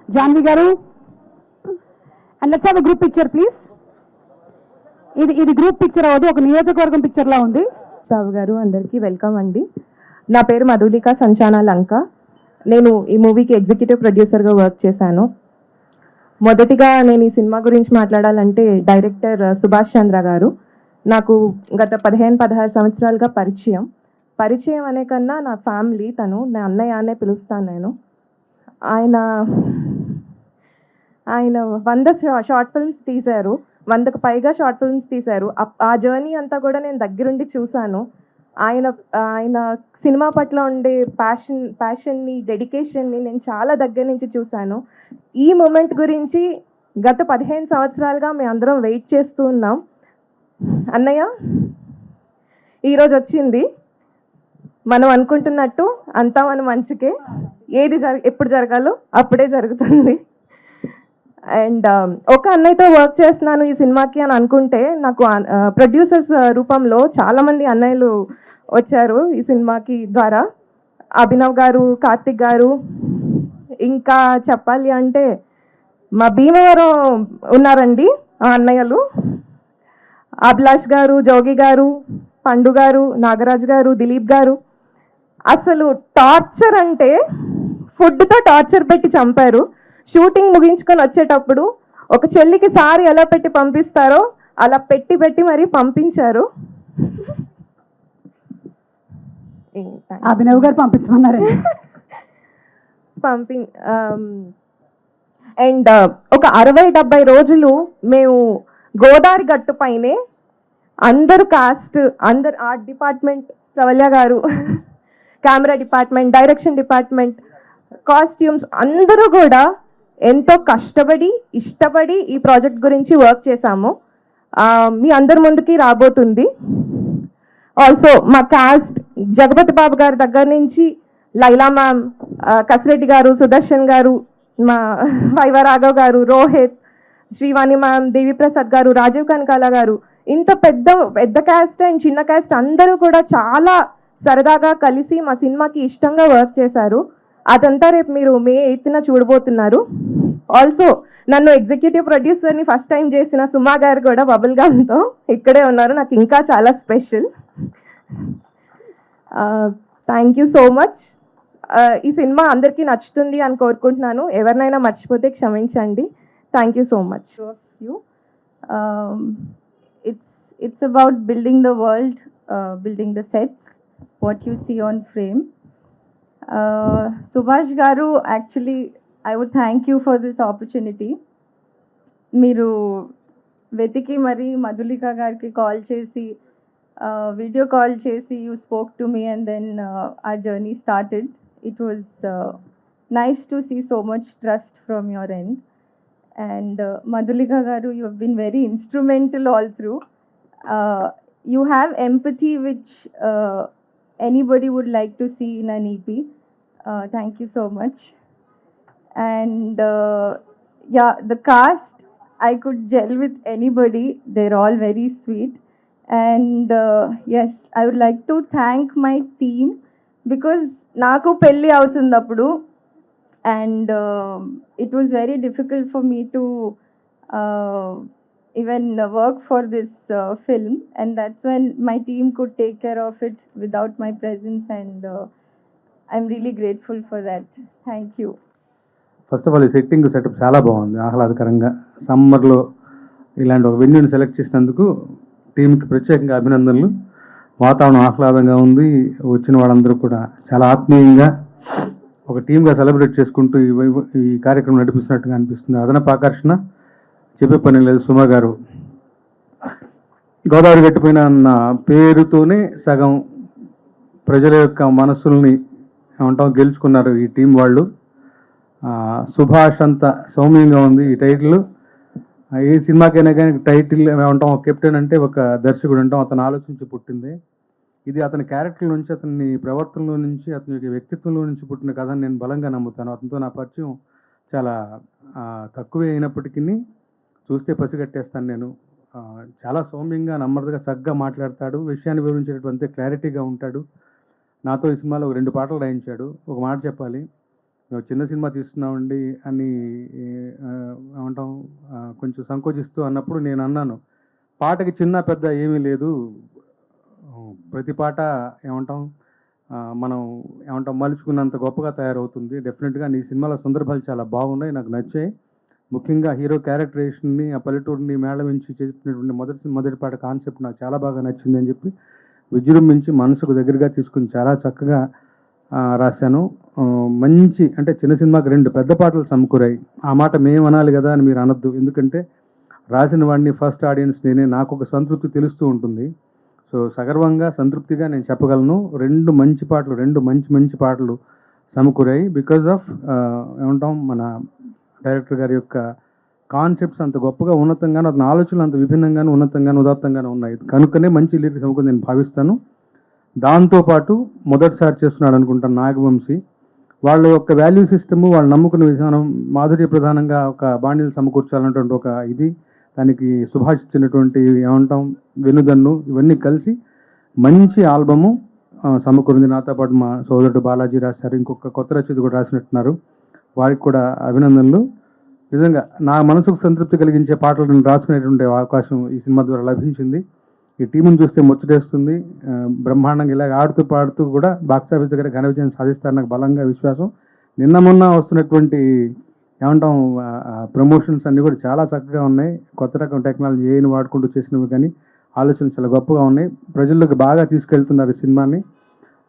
Janvi garu, and let's have a group picture please. ఇది group picture అవదు, ఒక నియోజకవర్గం పిక్చర్ లా ఉంది. రావు గారు అందరికీ వెల్కమ్ అండి. నా పేరు మధులిక సంచానా లంక. నేను ఈ మూవీకి ఎగ్జిక్యూటివ్ ప్రొడ్యూసర్గా వర్క్ చేశాను. మొదటిగా నేను ఈ సినిమా గురించి మాట్లాడాలంటే డైరెక్టర్ సుభాష్ చంద్ర గారు నాకు గత 15-16 సంవత్సరాలుగా పరిచయం అనే కన్నా నా ఫ్యామిలీ, తను నా అన్నయ్య అనే పిలుస్తాను నేను. ఆయన 100 షార్ట్ ఫిల్మ్స్ తీశారు, 100కు పైగా షార్ట్ ఫిల్మ్స్ తీశారు. ఆ జర్నీ అంతా కూడా నేను దగ్గరుండి చూశాను. ఆయన సినిమా పట్ల ఉండే ప్యాషన్ని, డెడికేషన్ని నేను చాలా దగ్గర నుంచి చూశాను. ఈ మూమెంట్ గురించి గత 15 సంవత్సరాలుగా మేము అందరం వెయిట్ చేస్తూ ఉన్నాం. అన్నయ్య ఈరోజు వచ్చింది. మనం అనుకుంటున్నట్టు అంతా మన మంచికే, ఎప్పుడు జరగాలో అప్పుడే జరుగుతుంది. అండ్ ఒక అన్నయ్యతో వర్క్ చేస్తున్నాను ఈ సినిమాకి అని అనుకుంటే, నాకు ప్రొడ్యూసర్స్ రూపంలో చాలామంది అన్నయ్యలు వచ్చారు ఈ సినిమాకి ద్వారా. అభినవ్ గారు, కార్తిక్ గారు, ఇంకా చెప్పాలి అంటే మా భీమవరం ఉన్నారండి ఆ అన్నయ్యలు. అభిలాష్ గారు, జోగి గారు, పండు గారు, నాగరాజు గారు, దిలీప్ గారు. అసలు టార్చర్ అంటే ఫుడ్తో టార్చర్ పెట్టి చంపారు. షూటింగ్ ముగించుకొని వచ్చేటప్పుడు ఒక చెల్లికి సారీ ఎలా పెట్టి పంపిస్తారో అలా పెట్టి మరీ పంపించారు. అభినవ్ గారు పంపించమన్నారు. అండ్ ఒక 60-70 రోజులు మేము గోదావరి గట్టు పైనే అందరు అందరు ఆర్ట్ డిపార్ట్మెంట్, ప్రవల్య గారు, camera department, direction department, costumes అందరూ కూడా ఎంతో కష్టపడి ఇష్టపడి ఈ ప్రాజెక్ట్ గురించి వర్క్ చేశాము. మీ అందరి ముందుకి రాబోతుంది. ఆల్సో మా కాస్ట్ జగపతి బాబు గారి దగ్గర నుంచి లైలా మ్యామ్, కసిరెడ్డి గారు, సుదర్శన్ గారు, మా వైవరాఘవ్ గారు, రోహిత్, శ్రీవాణి మ్యామ్, దేవిప్రసాద్ గారు, రాజీవ్ కనకాల గారు, ఇంత పెద్ద క్యాస్ట్ అండ్ చిన్న క్యాస్ట్ అందరూ కూడా చాలా సరదాగా కలిసి మా సినిమాకి ఇష్టంగా వర్క్ చేశారు. అదంతా రేపు మీరు May 8న చూడబోతున్నారు. ఆల్సో నన్ను ఎగ్జిక్యూటివ్ ప్రొడ్యూసర్ని ఫస్ట్ టైం చేసిన సుమా గారు కూడా బబుల్ గమ్తో ఇక్కడే ఉన్నారు. నాకు ఇంకా చాలా special. Thank you so much. ఈ సినిమా అందరికీ నచ్చుతుంది అని కోరుకుంటున్నాను. ఎవరినైనా మర్చిపోతే క్షమించండి. Thank you so much. It's about building the world, building the sets, what you see on frame. Subhash Garu, actually, I would thank you for this opportunity. మీరు వెతికి మరి మధులిక గారికి కాల్ చేసి, వీడియో కాల్ చేసి, you spoke to me and then our journey started. It was nice to see so much trust from your end. And Madhulika Garu, you have been very instrumental all through. You have empathy which anybody would like to see in an EP. Thank you so much. And yeah, the cast, I could gel with anybody. They're all very sweet. And yes, I would like to thank my team because నాకు పెళ్ళి అవుతున్నప్పుడు and it was very difficult for me to even work for this film, and that's when my team could take care of it without my presence, and I'm really grateful for that. Thank you. First of all ఈ setup చాలా బాగుంది, ఆహ్లాదకరంగా. సమ్మర్లో ఇలాంటి ఒక వెన్యూని select చేసినందుకు టీంకి ప్రత్యేకంగా అభినందనలు. వాతావరణం ఆహ్లాదంగా ఉంది. వచ్చిన వాళ్ళందరూ కూడా చాలా ఆత్మీయంగా ఒక టీమ్గా సెలబ్రేట్ చేసుకుంటూ ఈ కార్యక్రమం నడిపిస్తున్నట్టుగా అనిపిస్తుంది. అదనపు ఆకర్షణ చెప్పే పని లేదు. సుమ గారు గోదావరి గట్టిపోయిన అన్న పేరుతోనే సగం ప్రజల యొక్క మనస్సుల్ని ఏమంటాం గెలుచుకున్నారు ఈ టీం వాళ్ళు. సుభాష్ అంత సౌమ్యంగా ఉంది ఈ టైటిల్. ఏ సినిమాకైనా కానీ టైటిల్ ఏమంటాం, ఒక కెప్టెన్ అంటే ఒక దర్శకుడు అంటాం, అతను ఆలోచించి పుట్టింది. ఇది అతని క్యారెక్టర్ నుంచి, అతని ప్రవర్తనలో నుంచి, అతని యొక్క వ్యక్తిత్వంలో నుంచి పుట్టిన కథ అని నేను బలంగా నమ్ముతాను. అతనితో నా పరిచయం చాలా తక్కువే అయినప్పటికీ చూస్తే పసిగట్టేస్తాను నేను. చాలా సౌమ్యంగా, నమ్మదగా, చక్కగా మాట్లాడతాడు. విషయాన్ని వివరించేటటువంటి క్లారిటీగా ఉంటాడు. నాతో ఈ సినిమాలో ఒక 2 పాటలు రాయించాడు. ఒక మాట చెప్పాలి, మేము చిన్న సినిమా తీస్తున్నామండి అని ఏమంటాం కొంచెం సంకోచిస్తూ అన్నప్పుడు నేను అన్నాను, పాటకి చిన్న పెద్ద ఏమీ లేదు, ప్రతి పాట ఏమంటాం మనం ఏమంటాం మలుచుకున్నంత గొప్పగా తయారవుతుంది. డెఫినెట్గా నీ సినిమాలో సందర్భాలు చాలా బాగున్నాయి, నాకు నచ్చాయి. ముఖ్యంగా హీరో క్యారెక్టరేషన్ని, ఆ పల్లెటూరిని మేళవించి చెప్పినటువంటి మొదటి పాట కాన్సెప్ట్ నాకు చాలా బాగా నచ్చింది అని చెప్పి విజృంభించి మనసుకు దగ్గరగా తీసుకుని చాలా చక్కగా రాశాను. మంచి అంటే చిన్న సినిమాకి 2 పెద్ద పాటలు సమకూరాయి. ఆ మాట మేము అనాలి కదా అని మీరు అనొద్దు, ఎందుకంటే రాసిన వాడిని ఫస్ట్ ఆడియన్స్ నేనే, నాకు ఒక సంతృప్తి తెలుస్తూ ఉంటుంది. సో సగర్వంగా సంతృప్తిగా నేను చెప్పగలను, 2 మంచి పాటలు సమకూరాయి. బికాజ్ ఆఫ్ ఏమంటాం మన డైరెక్టర్ గారి యొక్క కాన్సెప్ట్స్ అంత గొప్పగా ఉన్నతంగాను, అతని ఆలోచనలు అంత విభిన్నంగాను ఉన్నతంగాను ఉదాత్తంగాను ఉన్నాయి. కనుకనే మంచి లిరిక్స్ సమకూరు నేను భావిస్తాను. దాంతోపాటు మొదటిసారి చేస్తున్నాడు అనుకుంటాను నాగవంశీ. వాళ్ళ యొక్క వాల్యూ సిస్టము, వాళ్ళు నమ్ముకున్న విధానం, మాధుర్య ప్రధానంగా ఒక బాణీలు సమకూర్చాలన్నటువంటి ఒక ఇది, దానికి సుభాష్ ఇచ్చినటువంటి ఏమంటాం వెనుదన్ను, ఇవన్నీ కలిసి మంచి ఆల్బము సమకూరింది. నాతో పాటు మా సోదరుడు బాలాజీ రాశారు, ఇంకొక కొత్త రచయిత కూడా రాసినట్టున్నారు, వారికి కూడా అభినందనలు. నిజంగా నా మనసుకు సంతృప్తి కలిగించే పాటలను రాసుకునేటువంటి అవకాశం ఈ సినిమా ద్వారా లభించింది. ఈ టీమును చూస్తే ముచ్చటేస్తుంది. బ్రహ్మాండంగా ఇలాగ ఆడుతూ పాడుతూ కూడా బాక్సాఫీస్ దగ్గర ఘన విజయం సాధిస్తారు నాకు బలంగా విశ్వాసం. నిన్న మొన్న వస్తున్నటువంటి ఏమంటాం ప్రమోషన్స్ అన్నీ కూడా చాలా చక్కగా ఉన్నాయి. కొత్త రకం టెక్నాలజీ ఏని వాడుకుంటూ చేసినవి కానీ ఆలోచనలు చాలా గొప్పగా ఉన్నాయి. ప్రజల్లోకి బాగా తీసుకెళ్తున్నారు ఈ సినిమాని.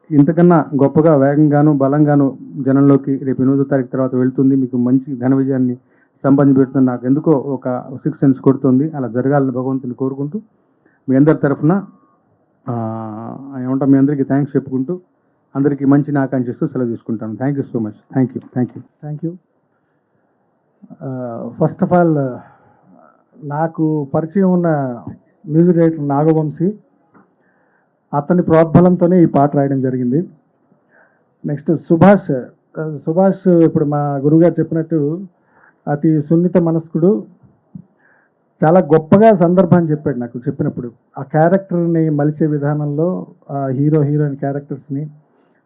ఇంతకన్నా గొప్పగా వేగంగాను బలంగాను జనంలోకి రేపు 8వ తారీఖు తర్వాత వెళ్తుంది. మీకు మంచి ఘన విజయాన్ని సంపాదించబెడుతుంది. నాకు ఎందుకో ఒక 6 సెన్స్ కొడుతుంది. అలా జరగాలని భగవంతుని కోరుకుంటూ మీ అందరి తరఫున ఏమంటాం మీ అందరికీ థ్యాంక్స్ చెప్పుకుంటూ అందరికీ మంచిని ఆకాంక్షిస్తూ సెలవు తీసుకుంటాను. Thank you so much. Thank you. First of all నాకు పరిచయం ఉన్న మ్యూజిక్ డైరెక్టర్ నాగవంశీ, అతని ప్రోద్బలంతోనే ఈ పాట రాయడం జరిగింది. నెక్స్ట్ సుభాష్ ఇప్పుడు మా గురువుగారు చెప్పినట్టు అతి సున్నిత మనస్కుడు, చాలా గొప్పగా సందర్భాన్ని చెప్పాడు నాకు చెప్పినప్పుడు. ఆ క్యారెక్టర్ని మలిచే విధానంలో హీరోయిన్ క్యారెక్టర్స్ని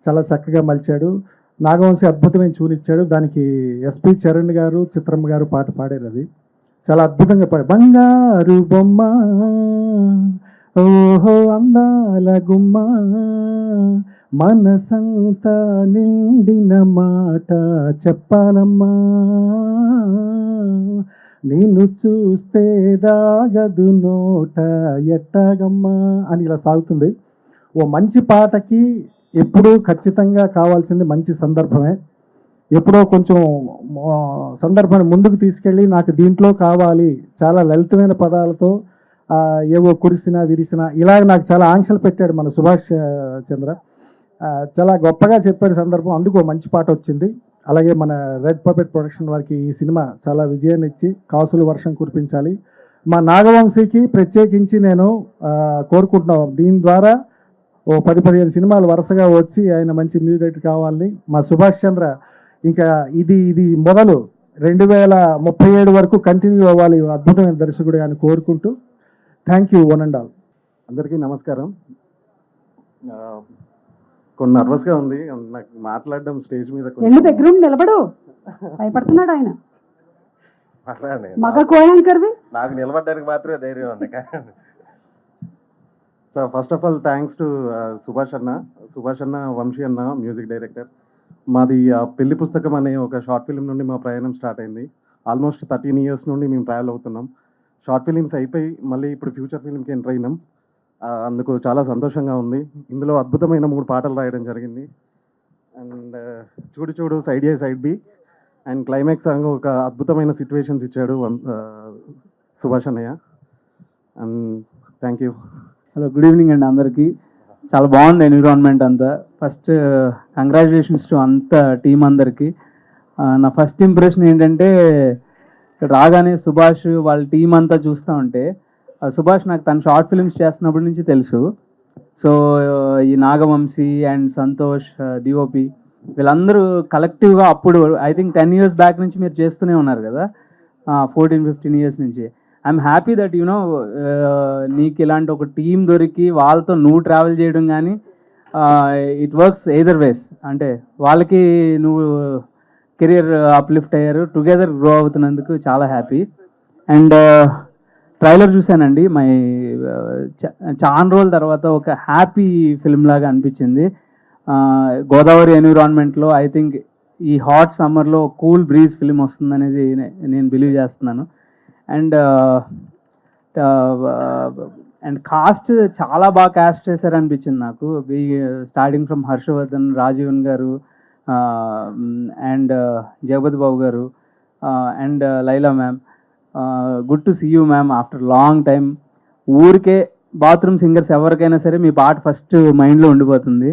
చాలా చక్కగా మలిచాడు. నాగవంశీ అద్భుతమైన చూనిచ్చాడు. దానికి ఎస్పి చరణ్ గారు, చిత్రమ్మ గారు పాట పాడారు. అది చాలా అద్భుతంగా పాడారు. బంగారు బొమ్మ ఓహో అందాల గుమ్మ, మనసంతా నిండిన మాట చెప్పాలమ్మా, నిన్ను చూస్తే దాగదు నోట ఎట్టగమ్మా అని ఇలా సాగుతుంది. ఓ మంచి పాటకి ఎప్పుడూ ఖచ్చితంగా కావాల్సింది మంచి సందర్భమే. ఎప్పుడో కొంచెం సందర్భాన్ని ముందుకు తీసుకెళ్ళి నాకు దీంట్లో కావాలి, చాలా లలితమైన పదాలతో ఏవో కురిసినా విరిసినా ఇలాగ నాకు చాలా ఆంక్షలు పెట్టాడు మన సుభాష్ చంద్ర. చాలా గొప్పగా చెప్పాడు సందర్భం, అందుకు మంచి పాట వచ్చింది. అలాగే మన రెడ్ పపెట్ ప్రొడక్షన్ వారికి ఈ సినిమా చాలా విజయాన్ని ఇచ్చి కాసులు వర్షం కురిపించాలి. మా నాగవంశీకి ప్రత్యేకించి నేను కోరుకుంటున్నాం, దీని ద్వారా ఓ 10-15 సినిమాలు వరుసగా వచ్చి ఆయన మంచి మ్యూజిక్ డైరెక్టర్ కావాలని. మా సుభాష్ చంద్ర ఇంకా ఇది మొదలు 2037 వరకు కంటిన్యూ అవ్వాలి, అద్భుతమైన దర్శకుడు అని కోరుకుంటూ thank you one and all. అందరికీ నమస్కారం. కొన్ని నర్వస్గా ఉంది నాకు మాట్లాడడం స్టేజ్ మీద. దగ్గర నిలబడు, భయపడుతున్నాడు ఆయన. మగ కోయాంకర్వి, నాకు నిలబడడానికి మాత్రమే ధైర్యం ఉంది. So first of all thanks to Subhash అన్న, వంశీ అన్న మ్యూజిక్ డైరెక్టర్. మాది పెళ్లి పుస్తకం అనే ఒక షార్ట్ ఫిల్మ్ నుండి మా ప్రయాణం స్టార్ట్ అయింది. ఆల్మోస్ట్ 13 years నుండి మేము ట్రావెల్ అవుతున్నాం. షార్ట్ ఫిలిమ్స్ అయిపోయి మళ్ళీ ఇప్పుడు ఫ్యూచర్ ఫిల్మ్కి ఎంటర్ అయినాం. అందుకు చాలా సంతోషంగా ఉంది. ఇందులో అద్భుతమైన 3 పాటలు రాయడం జరిగింది. అండ్ చూడు side A side B and climax song ఒక అద్భుతమైన సిచ్యువేషన్స్ ఇచ్చాడు సుభాష్ అన్నయ్య. And thank you. Hello, good evening అండి అందరికీ. చాలా బాగుంది ఎన్విరాన్మెంట్ అంతా. ఫస్ట్ కంగ్రాచులేషన్స్ టు అంత టీం అందరికీ. నా ఫస్ట్ ఇంప్రెషన్ ఏంటంటే ఇక్కడ రాగానే సుభాష్ వాళ్ళ టీం అంతా చూస్తూ ఉంటే, సుభాష్ నాకు తన షార్ట్ ఫిల్మ్స్ చేస్తున్నప్పటి నుంచి తెలుసు. సో ఈ నాగవంశీ అండ్ సంతోష్ డిఓపి వీళ్ళందరూ కలెక్టివ్గా అప్పుడు ఐ థింక్ 10 years బ్యాక్ నుంచి మీరు చేస్తూనే ఉన్నారు కదా, 14-15 years నుంచి. ఐఎమ్ హ్యాపీ దట్ నీకు ఇలాంటి ఒక టీం దొరికి వాళ్ళతో నువ్వు ట్రావెల్ చేయడం కానీ, ఇట్ వర్క్స్ ఎయిదర్ వేస్. అంటే వాళ్ళకి నువ్వు కెరియర్ అప్లిఫ్ట్ అయ్యారు, టుగెదర్ గ్రో అవుతున్నందుకు చాలా హ్యాపీ. అండ్ ట్రైలర్ చూశానండి, చాలా రోజుల తర్వాత ఒక హ్యాపీ ఫిల్మ్ లాగా అనిపించింది. గోదావరి ఎన్విరాన్మెంట్లో ఐ థింక్ ఈ హాట్ సమ్మర్లో కూల్ బ్రీజ్ ఫిల్మ్ వస్తుందనేది నేను బిలీవ్ చేస్తున్నాను. అండ్ అండ్ కాస్ట్ చాలా బాగా కాస్ట్ చేశారనిపించింది నాకు. స్టార్టింగ్ ఫ్రమ్ హర్షవర్ధన్, రాజీవన్ గారు, అండ్ జగపతి బాబు గారు, and Laila ma'am. Good to see you ma'am after long time. ఊరికే బాత్రూమ్ సింగర్స్ ఎవరికైనా సరే మీ పాట ఫస్ట్ మైండ్లో ఉండిపోతుంది.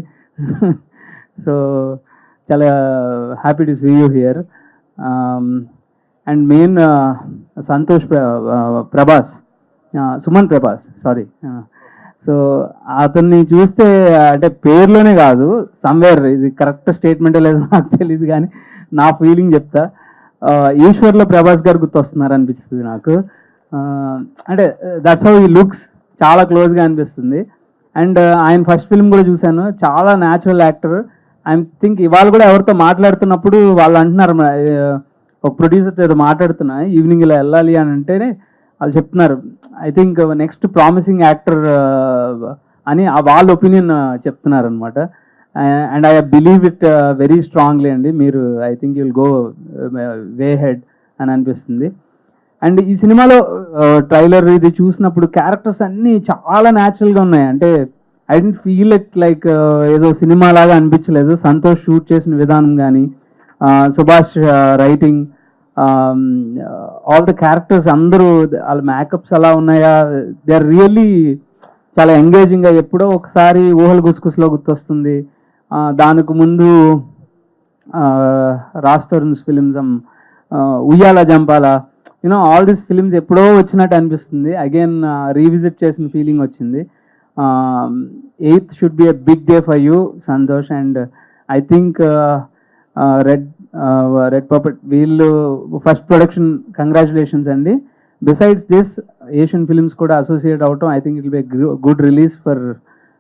సో చాలా happy to see you here. And main Santosh Prabhas, Suman Prabhas, sorry. So అతన్ని చూస్తే అంటే పేరులోనే కాదు, సమ్వేర్, ఇది కరెక్ట్ స్టేట్మెంటే లేదో నాకు తెలియదు కానీ నా ఫీలింగ్ చెప్తా, ఈశ్వర్లో ప్రభాస్ గారు గుర్తొస్తున్నారు అనిపిస్తుంది నాకు. అంటే దట్స్ హౌ ఈ లుక్స్, చాలా క్లోజ్గా అనిపిస్తుంది. అండ్ ఆయన ఫస్ట్ ఫిల్మ్ కూడా చూశాను, చాలా న్యాచురల్ యాక్టర్. ఐ థింక్ ఇవాళ కూడా ఎవరితో మాట్లాడుతున్నప్పుడు వాళ్ళు అంటున్నారు, ఒక ప్రొడ్యూసర్తో ఏదో మాట్లాడుతున్నా ఈవినింగ్ ఇలా వెళ్ళాలి అని అంటేనే వాళ్ళు చెప్తున్నారు, I think next promising actor అని వాళ్ళ ఒపీనియన్ చెప్తున్నారు అనమాట. And I believe it very strongly అండి. మీరు I think you'll go way head అని అనిపిస్తుంది. అండ్ ఈ సినిమాలో ట్రైలర్ ఇది చూసినప్పుడు క్యారెక్టర్స్ అన్నీ చాలా న్యాచురల్గా ఉన్నాయి. అంటే I didn't feel it like ఏదో సినిమా లాగా అనిపించలేదు. సంతోష్ షూట్ చేసిన విధానం కానీ, Subhash writing, all the characters అందరూ వాళ్ళ మేకప్స్ అలా ఉన్నాయా, దే ఆర్ రియల్లీ చాలా ఎంగేజింగ్గా. ఎప్పుడో ఒకసారి ఊహలు గుసగుసలో గుర్తొస్తుంది. దానికి ముందు Raj Tarun's films, Uyyala Jampala, you know all these films ఎప్పుడో వచ్చినట్టు అనిపిస్తుంది. అగైన్ రీవిజిట్ చేసిన ఫీలింగ్ వచ్చింది. 8th should be a big day for you Santosh. And I think red పర్పట్ వీళ్ళు ఫస్ట్ ప్రొడక్షన్, కంగ్రాచులేషన్స్ అండి. బిసైడ్స్ దిస్ ఏషియన్ ఫిలిమ్స్ కూడా అసోసియేట్ అవటం, I think it will be good release for,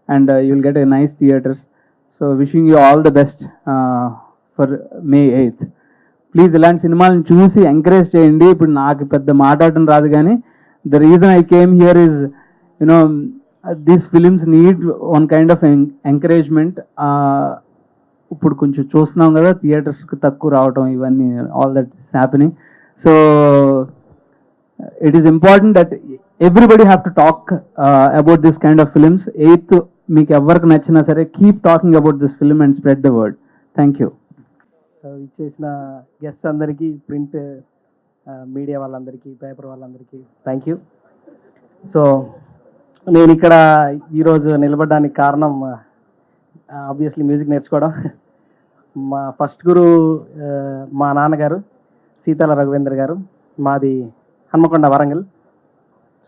and you will get a nice theatres. So wishing you all the best for May 8th. Please ఇలాంటి సినిమాలను చూసి encourage చేయండి. ఇప్పుడు నాకు పెద్ద మాట్లాడటం రాదు కానీ the reason I came here is, you know, these films need one kind of encouragement. ఇప్పుడు కొంచెం చూస్తున్నాం కదా థియేటర్స్కి తక్కువ రావటం, ఇవన్నీ all that is happening. So it is important that everybody have to talk about this kind of films. 8th మీకు ఎవరికి నచ్చినా సరే keep talking about this film and spread the word. Thank you. ఇచ్చేసిన గెస్ట్స్ అందరికీ, print media వాళ్ళందరికీ, paper వాళ్ళందరికీ thank you. So నేను ఇక్కడ ఈరోజు నిలబడడానికి కారణం ఆబ్వియస్లీ మ్యూజిక్ నేర్చుకోవడం. మా ఫస్ట్ గురు మా నాన్నగారు సీతాల రఘువేంద్ర గారు, మాది హన్మకొండ, వరంగల్.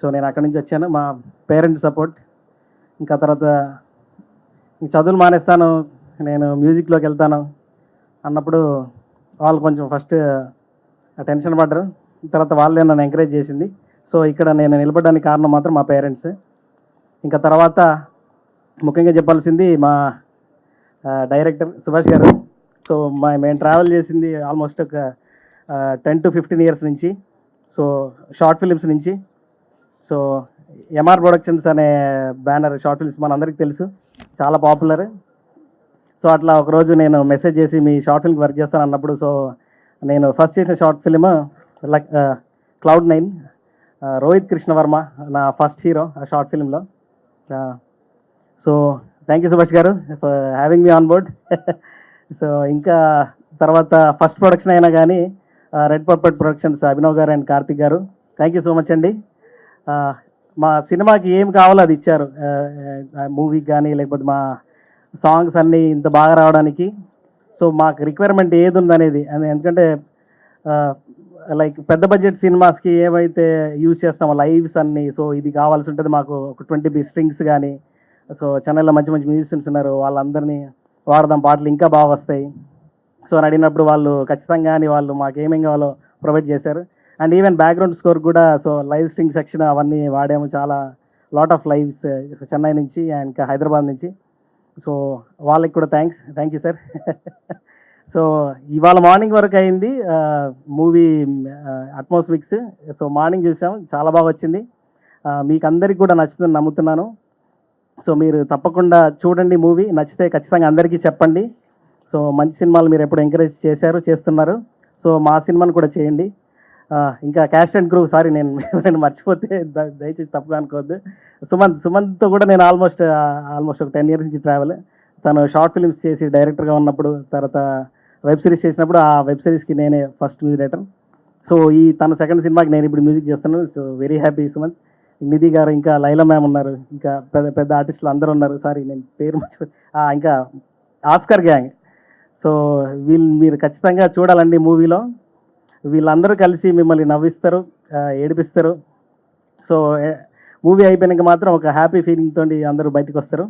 సో నేను అక్కడి నుంచి వచ్చాను. మా పేరెంట్ సపోర్ట్, ఇంకా తర్వాత చదువులు మానేస్తాను, నేను మ్యూజిక్లోకి వెళ్తాను అన్నప్పుడు వాళ్ళు కొంచెం ఫస్ట్ టెన్షన్ పడ్డారు. తర్వాత వాళ్ళే నన్ను ఎంకరేజ్ చేసింది. సో ఇక్కడ నేను నిలబడడానికి కారణం మాత్రం మా పేరెంట్స్. ఇంకా తర్వాత ముఖ్యంగా చెప్పాల్సింది మా డైరెక్టర్ సుభాష్ గారు. సో మేము ట్రావెల్ చేసింది ఆల్మోస్ట్ ఒక 10 to 15 years నుంచి. సో షార్ట్ ఫిలిమ్స్ నుంచి. సో ఎంఆర్ ప్రొడక్షన్స్ అనే బ్యానర్ షార్ట్ ఫిల్మ్స్ మనందరికీ తెలుసు, చాలా పాపులర్. సో అట్లా ఒకరోజు నేను మెసేజ్ చేసి మీ షార్ట్ ఫిల్మ్కి వర్క్ చేస్తాను అన్నప్పుడు, సో నేను ఫస్ట్ చేసిన short film Cloud9, Rohit Krishnavarma నా ఫస్ట్ హీరో ఆ షార్ట్ ఫిలింలో. So thank you Subhash garu for having me on board. So ఇంకా తర్వాత ఫస్ట్ ప్రొడక్షన్ అయినా కానీ రెడ్ పర్పట్ ప్రొడక్షన్స్, అభినవ్ గారు అండ్ కార్తిక్ గారు, థ్యాంక్ యూ సో మచ్ అండి. మా సినిమాకి ఏం కావాలో అది ఇచ్చారు, మూవీకి కానీ లేకపోతే మా సాంగ్స్ అన్నీ ఇంత బాగా రావడానికి. సో మాకు రిక్వైర్మెంట్ ఏది ఉందనేది, ఎందుకంటే లైక్ పెద్ద బడ్జెట్ సినిమాస్కి ఏమైతే యూజ్ చేస్తామో లైవ్స్ అన్నీ, సో ఇది కావాల్సి ఉంటుంది మాకు. ఒక 20 స్ట్రింగ్స్ కానీ, సో చెన్నైలో మంచి మంచి మ్యూజిషియన్స్ ఉన్నారు, వాళ్ళందరినీ వాడదాం, పాటలు ఇంకా బాగా వస్తాయి. సో అని అడిగినప్పుడు వాళ్ళు ఖచ్చితంగా అని వాళ్ళు మాకు ఏమేం కావాలో ప్రొవైడ్ చేశారు. అండ్ ఈవెన్ బ్యాక్గ్రౌండ్ స్కోర్ కూడా సో లైవ్ స్ట్రింగ్ సెక్షన్ అవన్నీ వాడాము. చాలా లాట్ ఆఫ్ లైవ్స్ చెన్నై నుంచి అండ్ ఇంకా హైదరాబాద్ నుంచి. సో వాళ్ళకి కూడా థ్యాంక్ యూ సార్. సో ఇవాళ మార్నింగ్ వరకు అయింది మూవీ అట్మాస్ఫిక్స్. సో మార్నింగ్ చూసాం, చాలా బాగా వచ్చింది. మీకు అందరికీ కూడా నచ్చుతుందని నమ్ముతున్నాను. సో మీరు తప్పకుండా చూడండి మూవీ, నచ్చితే ఖచ్చితంగా అందరికీ చెప్పండి. సో మంచి సినిమాలు మీరు ఎప్పుడు ఎంకరేజ్ చేస్తున్నారు. సో మా సినిమాను కూడా చేయండి. ఇంకా క్యాస్ట్ అండ్ క్రూ, సారీ నేను మర్చిపోతే దయచేసి తప్పుగా అనుకోవద్దు. సుమంత్తో కూడా నేను ఆల్మోస్ట్ ఒక 10 years నుంచి ట్రావెల్. తను షార్ట్ ఫిల్మ్స్ చేసి డైరెక్టర్గా ఉన్నప్పుడు, తర్వాత వెబ్ సిరీస్ చేసినప్పుడు ఆ వెబ్ సిరీస్కి నేనే ఫస్ట్ మ్యూజిక్ డైరెక్టర్. సో తన సెకండ్ సినిమాకి నేను ఇప్పుడు మ్యూజిక్ చేస్తున్నాను. So very happy Sumanth. Nidhi garu, ఇంకా లైలా మ్యామ్ ఉన్నారు, ఇంకా పెద్ద పెద్ద ఆర్టిస్టులు అందరూ ఉన్నారు. సారీ నేను పేరు మర్చిపోయి, ఇంకా ఆస్కర్ గ్యాంగ్. సో మీరు ఖచ్చితంగా చూడాలండి మూవీలో. వీళ్ళందరూ కలిసి మిమ్మల్ని నవ్విస్తారు, ఏడిపిస్తారు. సో మూవీ అయిపోయినాక మాత్రం ఒక హ్యాపీ ఫీలింగ్ తోటి అందరూ బయటకు వస్తారు.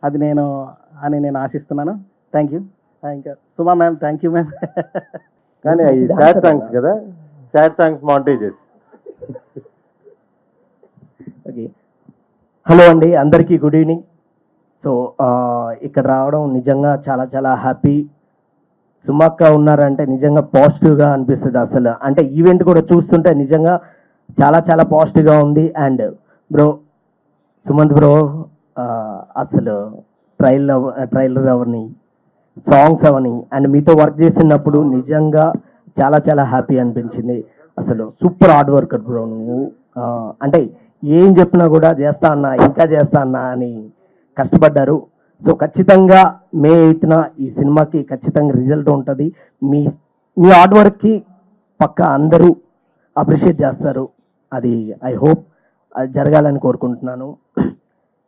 అది నేను ఆశిస్తున్నాను. Thank you. ఇంకా సుమా మ్యామ్, థ్యాంక్ యూ మ్యామ్. కానీ అవి సాడ్ సాంగ్స్ కదా, sad songs montages. Okay, hello అండి, అందరికీ గుడ్ ఈవినింగ్. సో ఇక్కడ రావడం నిజంగా చాలా చాలా హ్యాపీ. సుమక్క ఉన్నారంటే నిజంగా పాజిటివ్గా అనిపిస్తుంది. అసలు అంటే ఈవెంట్ కూడా చూస్తుంటే నిజంగా చాలా చాలా పాజిటివ్గా ఉంది. అండ్ బ్రో సుమంత్ బ్రో, అసలు trailer Avani, songs Avani, and మీతో వర్క్ చేసినప్పుడు నిజంగా చాలా చాలా హ్యాపీ అనిపించింది. అసలు సూపర్ హార్డ్ వర్కర్ బ్రో నువ్వు. అంటే ఏం చెప్పినా కూడా చేస్తా అన్నా, ఇంకా చేస్తా అన్నా అని కష్టపడ్డారు. సో ఖచ్చితంగా మే 8న ఈ సినిమాకి ఖచ్చితంగా రిజల్ట్ ఉంటుంది. మీ హార్డ్ వర్క్కి పక్క అందరూ అప్రిషియేట్ చేస్తారు. అది ఐ హోప్ అది జరగాలని కోరుకుంటున్నాను.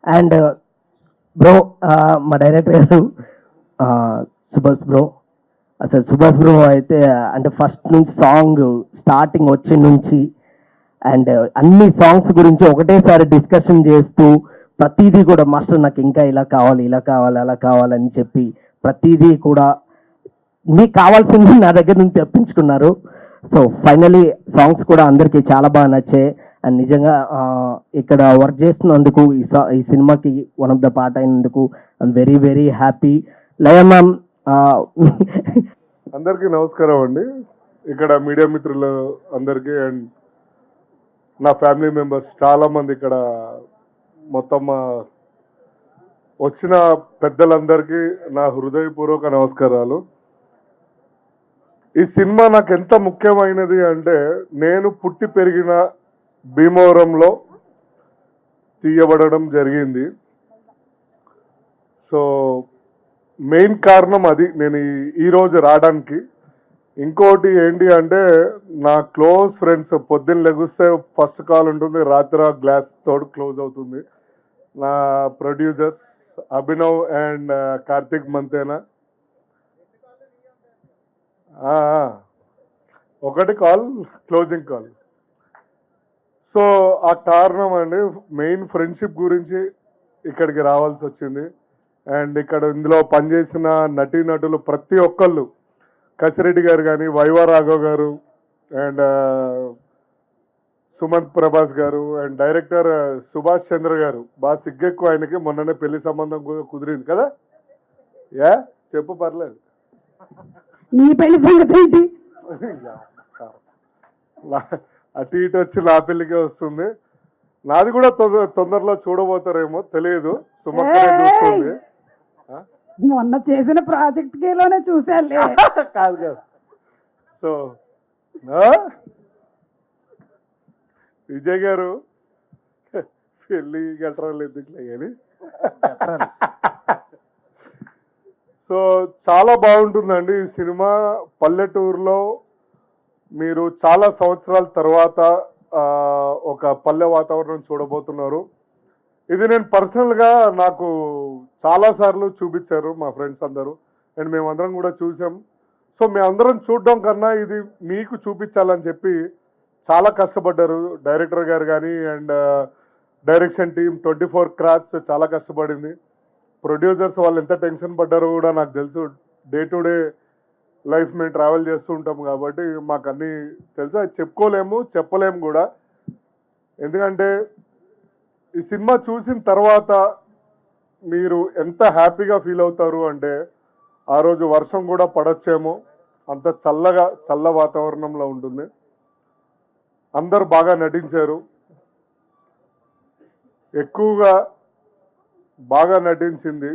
అండ్ బ్రో, మా డైరెక్టర్ గారు సుభాష్ బ్రో, అసలు సుభాష్ బ్రో అయితే అంటే ఫస్ట్ నుంచి సాంగ్ స్టార్టింగ్ వచ్చి నుంచి అండ్ అన్ని సాంగ్స్ గురించి ఒకటేసారి డిస్కషన్ చేస్తూ ప్రతిదీ కూడా మాస్టర్ నాకు ఇంకా ఇలా కావాలి, అలా కావాలని చెప్పి ప్రతిదీ కూడా మీకు కావాల్సింది నా దగ్గర నుంచి తెప్పించుకున్నారు. సో ఫైనలీ సాంగ్స్ కూడా అందరికీ చాలా బాగా నచ్చాయి. అండ్ నిజంగా ఇక్కడ వర్క్ చేస్తున్నందుకు, ఈ సినిమాకి వన్ ఆఫ్ ద పార్ట్ అయినందుకు I'm very very happy. Laya ma'am, అందరికీ నమస్కారం అండి. ఇక్కడ మీడియా మిత్రులు అందరికీ అండ్ నా ఫ్యామిలీ మెంబర్స్ చాలామంది, ఇక్కడ మొత్తం వచ్చిన పెద్దలందరికీ నా హృదయపూర్వక నమస్కారాలు. ఈ సినిమా నాకు ఎంత ముఖ్యమైనది అంటే, నేను పుట్టి పెరిగిన భీమవరంలో తీయబడడం జరిగింది. సో మెయిన్ కారణం అది నేను ఈరోజు రావడానికి. ఇంకోటి ఏంటి అంటే, నా క్లోజ్ ఫ్రెండ్స్ పొద్దున్న లెగిస్తే ఫస్ట్ కాల్ ఉంటుంది, రాత్రి గ్లాస్ తోడు క్లోజ్ అవుతుంది. నా ప్రొడ్యూసర్స్ అభినవ్ అండ్ కార్తిక్ మంతేనా, ఒకటి కాల్ క్లోజింగ్ కాల్. సో ఆ కారణం అండి, మెయిన్ ఫ్రెండ్షిప్ గురించి ఇక్కడికి రావాల్సి వచ్చింది. అండ్ ఇక్కడ ఇందులో పనిచేసిన నటీనటులు ప్రతి ఒక్కళ్ళు, కసిరెడ్డి గారు కానీ, వైవా రాఘవ్ గారు అండ్ సుమంత్ ప్రభాస్ గారు అండ్ డైరెక్టర్ సుభాష్ చంద్ర గారు, బాగా సిగ్గెక్కువ ఆయనకి. మొన్ననే పెళ్లి సంబంధం కుదిరింది కదా, చెప్పు పర్లేదు. నీ పెళ్లి సంగతి ఏంటి? అటు ఇటు వచ్చి నా పెళ్లికే వస్తుంది. నాది కూడా తొందరలో చూడబోతారేమో తెలియదు, సుమక్కనే చూస్తుంది. మొన్న చేసిన ప్రాజెక్ట్ లోనే చూసాలే. కాదు కాదు. సో విజయ్ గారు పెళ్ళి గట్రాలు ఎందుకులే కానీ, సో చాలా బాగుంటుందండి ఈ సినిమా. పల్లెటూరులో మీరు చాలా సంవత్సరాల తర్వాత ఒక పల్లె వాతావరణం చూడబోతున్నారు. ఇది నేను పర్సనల్గా నాకు చాలాసార్లు చూపించారు మా ఫ్రెండ్స్ అందరూ, అండ్ మేమందరం కూడా చూసాం. సో మేమందరం చూడడం కన్నా ఇది మీకు చూపించాలని చెప్పి చాలా కష్టపడ్డారు డైరెక్టర్ గారు కానీ, అండ్ డైరెక్షన్ టీమ్ 24 క్రాఫ్ట్స్ చాలా కష్టపడింది. ప్రొడ్యూసర్స్ వాళ్ళు ఎంత టెన్షన్ పడ్డారో కూడా నాకు తెలుసు. డే టు డే లైఫ్ మేము ట్రావెల్ చేస్తూ ఉంటాం కాబట్టి మాకు అన్నీ తెలుసు. అది చెప్పుకోలేము, చెప్పలేము కూడా. ఎందుకంటే ఈ సినిమా చూసిన తర్వాత మీరు ఎంత హ్యాపీగా ఫీల్ అవుతారు అంటే ఆ రోజు వర్షం కూడా పడొచ్చేమో, అంత చల్ల వాతావరణంలో ఉంటుంది. అందరు బాగా నటించారు. ఎక్కువగా బాగా నటించింది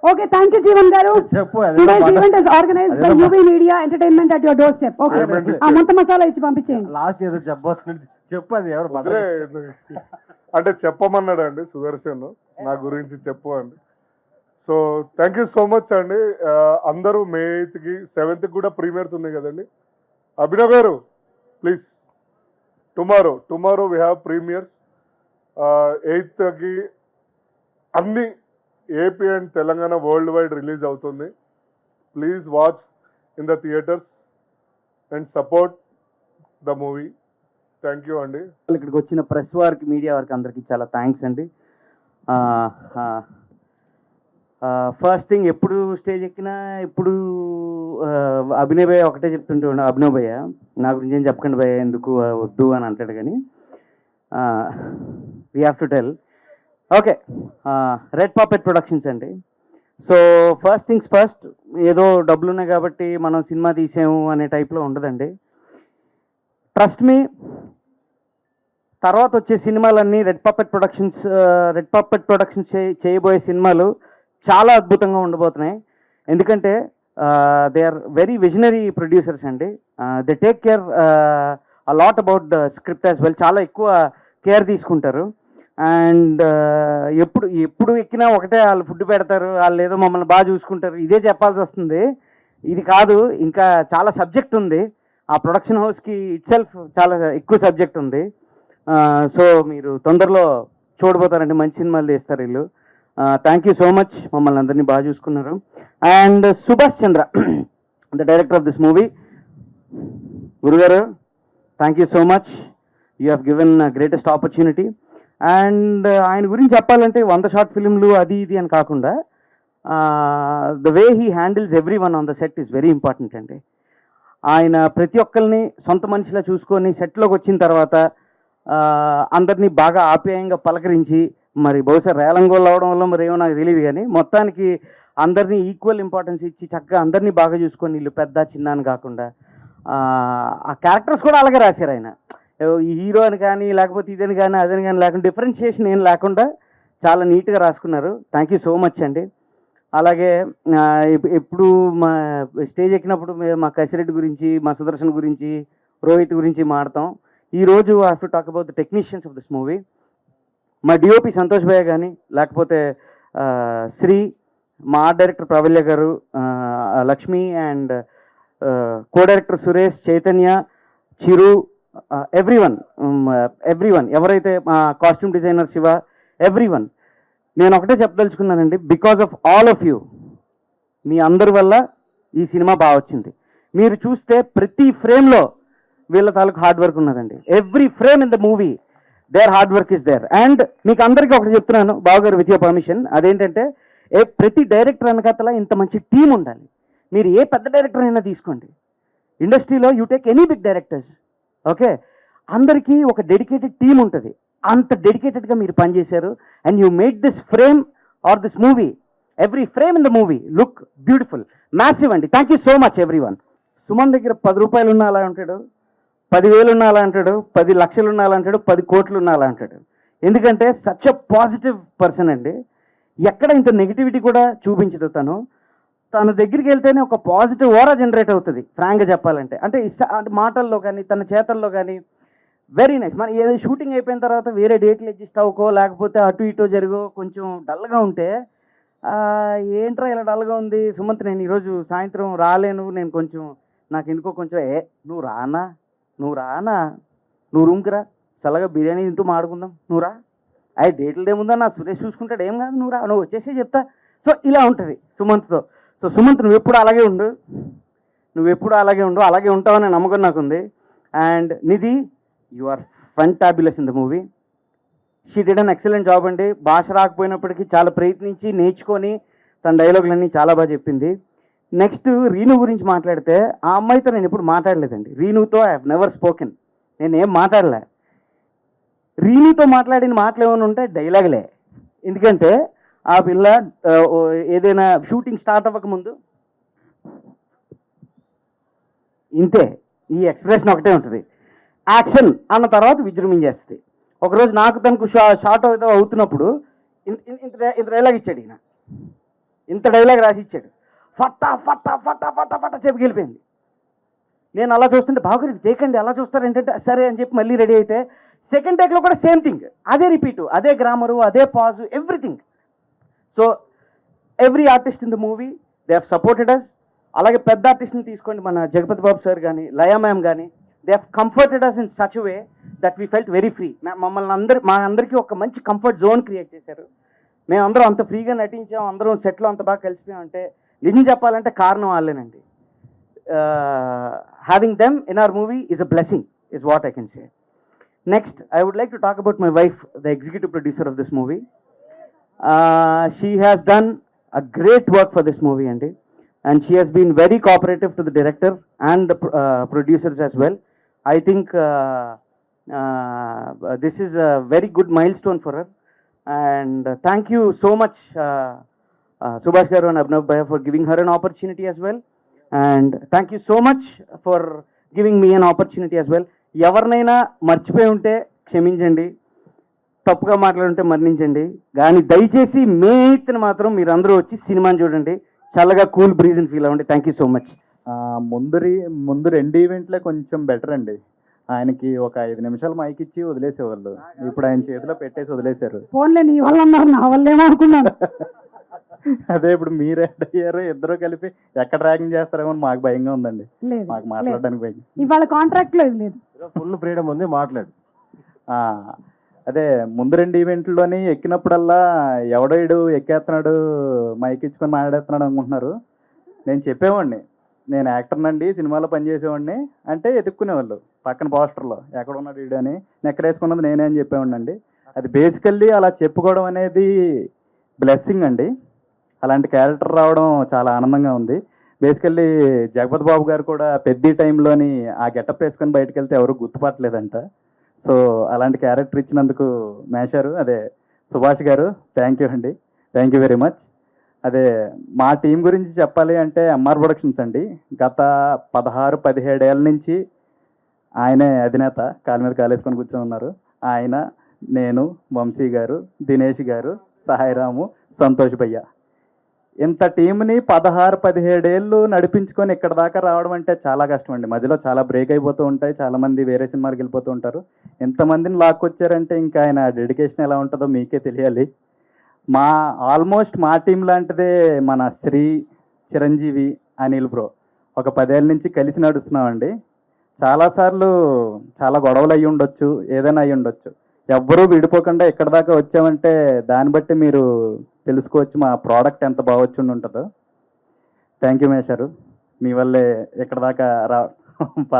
ఓకే, థ్యాంక్ యూ జీవన్ గారు. చెప్పు Today's event is organized by UV Media Entertainment at your doorstep. Okay, ఆ ముంత మసాలా ఇచ్చి పంపించేయండి. లాస్ట్ ఏదో చెప్పబోతున్నది చెప్పు, అది ఎవరు వదిలే. అంటే చెప్పమన్నాడు అండి సుదర్శన్, నా గురించి చెప్పు అండి. So thank you so much అండి. అందరూ May 8కి 7th కూడా ప్రీమియర్స్ ఉన్నాయి కదండి. Abhinav garu please, tomorrow we have premieres. 8కి అన్ని AP and Telangana world wide release అవుతుంది. Please watch in the theatres and support the movie. Thank you అండి. ఇక్కడికి వచ్చిన ప్రెస్ వారికి, మీడియా వారికి అందరికీ చాలా థ్యాంక్స్ అండి. ఫస్ట్ థింగ్, ఎప్పుడు స్టేజ్ ఎక్కినా ఇప్పుడు అభినయ్ భయ్య ఒకటే చెప్తుంటే ఉండే, అభినవ్ భయ్య నా గురించి ఏం చెప్పకండి భయ్య, ఎందుకు వద్దు అని అంటాడు. కానీ we have to tell. Okay, red puppet productions అండి. సో ఫస్ట్ థింగ్స్ ఫస్ట్, ఏదో డబ్బులు ఉన్నాయి కాబట్టి మనం సినిమా తీసాము అనే టైప్లో ఉండదండి. ట్రస్ట్ మీ, తర్వాత వచ్చే సినిమాలన్నీ రెడ్ పాపెట్ ప్రొడక్షన్స్ చేయబోయే సినిమాలు చాలా అద్భుతంగా ఉండబోతున్నాయి. ఎందుకంటే they are very visionary producers అండి. They take care a lot about the script as well. చాలా ఎక్కువ కేర్ తీసుకుంటారు. అండ్ ఎప్పుడు ఎక్కినా ఒకటే, వాళ్ళు ఫుడ్ పెడతారు, వాళ్ళు ఏదో మమ్మల్ని బాగా చూసుకుంటారు, ఇదే చెప్పాల్సి వస్తుంది. ఇది కాదు, ఇంకా చాలా సబ్జెక్ట్ ఉంది. ఆ ప్రొడక్షన్ హౌస్కి ఇట్సెల్ఫ్ చాలా ఎక్కువ సబ్జెక్ట్ ఉంది. సో మీరు తొందరలో చూడబోతారండి, మంచి సినిమాలు తీస్తారు వీళ్ళు. థ్యాంక్ యూ సో మచ్, మమ్మల్ని అందరినీ బాగా చూసుకున్నారు. And Subhash Chandra, the director of this movie. గురుగారు, thank you so much, you have given greatest opportunity. And ఆయన గురించి చెప్పాలంటే 100 షార్ట్ ఫిల్మ్లు అది ఇది అని కాకుండా the way he handles every one on the set is very important అండి. ఆయన ప్రతి ఒక్కరిని సొంత మనిషిలా చూసుకొని సెట్లోకి వచ్చిన తర్వాత అందరినీ బాగా ఆప్యాయంగా పలకరించి, మరి బహుశా రేలంగోళ్ళు అవడం వల్ల మరి ఏమో నాకు తెలియదు, కానీ మొత్తానికి అందరినీ ఈక్వల్ ఇంపార్టెన్స్ ఇచ్చి చక్కగా అందరినీ బాగా చూసుకొని, వీళ్ళు పెద్ద చిన్న అని కాకుండా ఆ క్యారెక్టర్స్ కూడా అలాగే రాశారు ఆయన. ఈ హీరో అని కానీ, లేకపోతే ఇదని కానీ అదని కానీ లేకుండా, డిఫరెన్షియేషన్ ఏం లేకుండా చాలా నీట్గా రాసుకున్నారు. థ్యాంక్ యూ సో మచ్ అండి. అలాగే ఎప్పుడు మా స్టేజ్ ఎక్కినప్పుడు మా కసిరెడ్డి గురించి, మా సుదర్శన్ గురించి, రోహిత్ గురించి మాడతాం. ఈరోజు I have to talk about the technicians of this movie. మా డిఓపి సంతోష్ భయ్య కానీ, లేకపోతే శ్రీ, మా art director Pravalya garu, Lakshmi, and co director Suresh, Chaitanya, Chiru, everyone ఎవరైతే మా కాస్ట్యూమ్ డిజైనర్ శివ, ఎవ్రీవన్. నేను ఒకటే చెప్పదలుచుకున్నానండి, because of all of you, మీ అందరి వల్ల ఈ సినిమా బాగా వచ్చింది. మీరు చూస్తే ప్రతి ఫ్రేమ్లో వీళ్ళ తాలూకు హార్డ్ వర్క్ ఉన్నదండి. Every frame in the movie there hard work is there. And మీకు అందరికీ ఒకటి చెప్తున్నాను బావగారు, విత్ యువర్ పర్మిషన్, అదేంటంటే ప్రతి డైరెక్టర్ వెనకాతల ఇంత మంచి టీం ఉండాలి. మీరు ఏ పెద్ద డైరెక్టర్ అయినా తీసుకోండి, ఇండస్ట్రీలో you take any big directors, okay, అందరికీ ఒక డెడికేటెడ్ టీం ఉంటుంది. అంత డెడికేటెడ్గా మీరు పనిచేశారు. And you made this frame or this movie, every frame in the movie look beautiful, massive అండి. Thank you so much everyone. Suman దగ్గర 10 రూపాయలు ఉన్నా అలా అంటాడు, 10,000 ఉన్నా అలా అంటాడు, 10 లక్షలు ఉన్నా అలా అంటాడు, 10 కోట్లు ఉన్నా అలా అంటాడు. ఎందుకంటే సచ్ అ పాజిటివ్ పర్సన్ అండి. ఎక్కడ ఇంత నెగిటివిటీ కూడా చూపించదు తను. తన దగ్గరికి వెళ్తేనే ఒక పాజిటివ్ ఓరా జనరేట్ అవుతుంది, ఫ్రాంక్గా చెప్పాలంటే. అంటే మాటల్లో కానీ, తన చేతల్లో కానీ వెరీ నైస్. మన ఏదో షూటింగ్ అయిపోయిన తర్వాత వేరే డేట్లు అడ్జస్ట్ అవ్వకో, లేకపోతే అటు ఇటు జరుగో, కొంచెం డల్గా ఉంటే, ఏంట్రా ఇలా డల్గా ఉంది సుమంత్, నేను ఈరోజు సాయంత్రం రాలేను, నేను కొంచెం నాకు ఎందుకో కొంచెం, నువ్వు రానా, నువ్వు రూమ్కి రా, చల్లగా బిర్యానీ తింటూ మాడుకుందాం, నువ్వు రా, డేట్లు ఏముందా, నా సురేష్ చూసుకుంటాడు, ఏం కాదు, నువ్వు రా, నువ్వు వచ్చేసే చెప్తా. సో ఇలా ఉంటుంది సుమంత్తో. సో సుమంత్, నువ్వు ఎప్పుడు అలాగే ఉండు, అలాగే ఉంటావనే నమ్మకం నాకుంది. And Nidhi, you are fantabulous in the movie. She did an excellent job అండి. భాష రాకపోయినప్పటికీ చాలా ప్రయత్నించి నేర్చుకొని తన డైలాగులన్నీ చాలా బాగా చెప్పింది. నెక్స్ట్ రీను గురించి మాట్లాడితే, ఆ అమ్మాయితో నేను ఎప్పుడు మాట్లాడలేదండి. రీనుతో ఐ హ్యావ్ నెవర్ స్పోకెన్, నేను ఏం మాట్లాడలే. రీనితో మాట్లాడిన మాటలు ఏమైనా ఉంటే డైలాగులే. ఎందుకంటే ఆ పిల్ల ఏదైనా షూటింగ్ స్టార్ట్ అవ్వకముందు ఇంతే, ఈ ఎక్స్ప్రెషన్ ఒకటే ఉంటుంది. యాక్షన్ అన్న తర్వాత విజృంభించేస్తుంది. ఒకరోజు నాకు తనకు షార్ట్ అవుతున్నప్పుడు ఇంత డైలాగ్ ఇచ్చాడు ఈయన, ఇంత డైలాగ్ రాసి ఇచ్చాడు. ఫట్టా ఫట్టా ఫట్టా ఫట్టా ఫట్టా చెప్పి వెళ్ళిపోయింది. నేను అలా చూస్తుంటే బాగా ఇది టేకండి అలా చూస్తారంటే సరే అని చెప్పి మళ్ళీ రెడీ అయితే సెకండ్ టేక్లో కూడా సేమ్ థింగ్, అదే రిపీటు, అదే గ్రామరు, అదే pause, everything. So every artist in the movie they have supported us. అలాగే పెద్ద ఆర్టిస్ట్ని తీసుకోండి, మన జగపతి బాబు సార్ కానీ లయా మ్యామ్ కానీ, they have comforted us in such way that we felt very free. మమ్మల్ని మా అందరికీ ఒక మంచి కంఫర్ట్ జోన్ క్రియేట్ చేశారు. మేమందరం అంత ఫ్రీగా నటించాం, అందరం సెట్లో అంత బాగా కలిసిపోయామంటే నిజం చెప్పాలంటే కారణం వాళ్ళేనండి. Having them in our movie is a blessing is what I can say. Next, I would like to talk about my wife, the executive producer of this movie. She has done a great work for this movie, and she has been very cooperative to the director and the producers as well. I think this is a very good milestone for her, and thank you so much Subhash garu and Abhinav Bhaiya for giving her an opportunity as well, and thank you so much for giving me an opportunity as well. ఎవరినైనా మర్చిపోయి ఉంటే క్షమించండి, తప్పుగా మాట్లాడుంటే మన్నించండి, కానీ దయచేసి మే 8న మాత్రం మీరు అందరూ వచ్చి సినిమాని చూడండి, చల్లగా కూల్ బ్రీజ్ని ఫీల్ అవ్వండి. Thank you so much. ముందు 2 ఈవెంట్లే కొంచెం బెటర్ అండి. ఆయనకి ఒక 5 నిమిషాలు మైక్ ఇచ్చి వదిలేసేవాళ్ళు, ఇప్పుడు ఆయన చేతిలో పెట్టేసి వదిలేశారు. ఫోన్లే నీ వాళ్ళు అన్నారు, నా వాళ్ళు ఏమనుకున్నాను. అదే ఇప్పుడు మీరు యాడ్ అయ్యారు, ఇద్దరు కలిపి ఎక్కడ ర్యాగింగ్ చేస్తారేమో మాకు భయంగా ఉందండి. మాకు మాట్లాడడానికి భయం. ఇవాళ కాంట్రాక్ట్ లో ఇది లేదు, ఫుల్ ఫ్రీడమ్ ఉంది, మాట్లాడు. అదే ముందు 2 ఈవెంట్లోని ఎక్కినప్పుడల్లా ఎవడో ఎక్కేస్తున్నాడు మైక్ ఇచ్చుకొని మాట్లాడేస్తున్నాడు అనుకుంటున్నారు. నేను చెప్పేవాడిని, నేను యాక్టర్నండి, సినిమాలో పనిచేసేవాడిని అంటే ఎత్తుక్కునేవాళ్ళు పక్కన పోస్టర్లో ఎక్కడ ఉన్నాడు వీడు అని. ఎక్కడ వేసుకున్నది నేనే అని చెప్పేవాడిని అండి. అది బేసికల్లీ అలా చెప్పుకోవడం అనేది బ్లెస్సింగ్ అండి. అలాంటి క్యారెక్టర్ రావడం చాలా ఆనందంగా ఉంది. బేసికల్లీ జగపతి బాబు గారు కూడా పెద్ద టైంలోని ఆ గెటప్ వేసుకొని బయటకు వెళ్తే ఎవరు గుర్తుపట్టలేదంట. సో అలాంటి క్యారెక్టర్ ఇచ్చినందుకు మేషారు, అదే సుభాష్ గారు, థ్యాంక్ యూ అండి, థ్యాంక్ యూ వెరీ మచ్. అదే మా టీం గురించి చెప్పాలి అంటే ఎంఆర్ ప్రొడక్షన్స్ అండి. గత 16-17 ఏళ్ళ నుంచి ఆయనే అధినేత, కాలు మీద కాలేసుకొని కూర్చొని ఉన్నారు. ఆయన, నేను, వంశీ గారు, దినేష్ గారు, సాయిరాము, సంతోష్ భయ్య, ఇంత టీంని 16-17 ఏళ్ళు నడిపించుకొని ఇక్కడ దాకా రావడం అంటే చాలా కష్టం అండి. మధ్యలో చాలా బ్రేక్ అయిపోతూ ఉంటాయి, చాలామంది వేరే సినిమాలకు వెళ్ళిపోతూ ఉంటారు. ఎంతమందిని లాక్కొచ్చారంటే ఇంకా ఆయన డెడికేషన్ ఎలా ఉంటుందో మీకే తెలియాలి. ఆల్మోస్ట్ మా టీం లాంటిదే మన శ్రీ, చిరంజీవి, అనిల్ బ్రో ఒక 10 ఏళ్ళ నుంచి కలిసి నడుస్తున్నామండి. చాలాసార్లు చాలా గొడవలు అయ్యి ఉండొచ్చు, ఏదైనా అయ్యి ఉండొచ్చు. ఎవ్వరూ విడిపోకుండా ఇక్కడ దాకా వచ్చామంటే దాన్ని బట్టి మీరు తెలుసుకోవచ్చు మా ప్రోడక్ట్ ఎంత బాగా వచ్చి ఉంటుందో. థ్యాంక్ యూ మేషారు, మీ వల్లే ఇక్కడ దాకా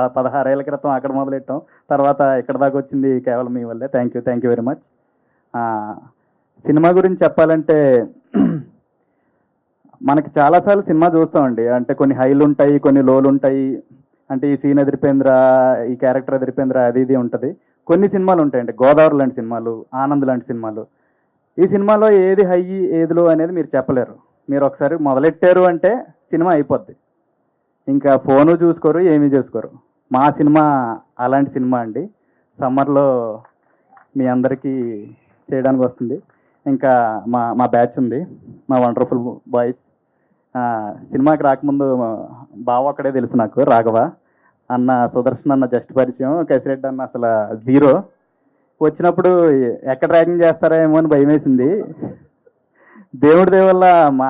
16 ఏళ్ళ క్రితం అక్కడ మొదలెట్టాం, తర్వాత ఇక్కడ దాకా వచ్చింది కేవలం మీ వల్లే. Thank you very much. Cinema గురించి చెప్పాలంటే మనకి చాలాసార్లు సినిమా చూస్తామండి, అంటే కొన్ని హైలు ఉంటాయి, కొన్ని లోలు ఉంటాయి. అంటే ఈ సీన్ ఎదిరిపోయిందిరా, ఈ క్యారెక్టర్ ఎదిరిపోయిందిరా, అది ఇది ఉంటుంది. కొన్ని సినిమాలు ఉంటాయండి, గోదావరి లాంటి సినిమాలు, ఆనంద్ లాంటి సినిమాలు. ఈ సినిమాలో ఏది హై ఏది లో అనేది మీరు చెప్పలేరు. మీరు ఒకసారి మొదలెట్టారు అంటే సినిమా అయిపోద్ది, ఇంకా ఫోను చూసుకోరు, ఏమీ చూసుకోరు. మా సినిమా అలాంటి సినిమా అండి. సమ్మర్లో మీ అందరికీ చేయడానికి వస్తుంది. ఇంకా మా బ్యాచ్ ఉంది, మా వండర్ఫుల్ బాయ్స్. సినిమాకి రాకముందు బావ అక్కడే తెలుసు నాకు, రాఘవ అన్న, సుదర్శన్ అన్న జస్ట్ పరిచయం, కసిరెడ్డి అన్న అసలు జీరో. వచ్చినప్పుడు ఎక్కడ ర్యాగింగ్ చేస్తారేమో అని భయం వేసింది. దేవుడి దయ వల్ల మా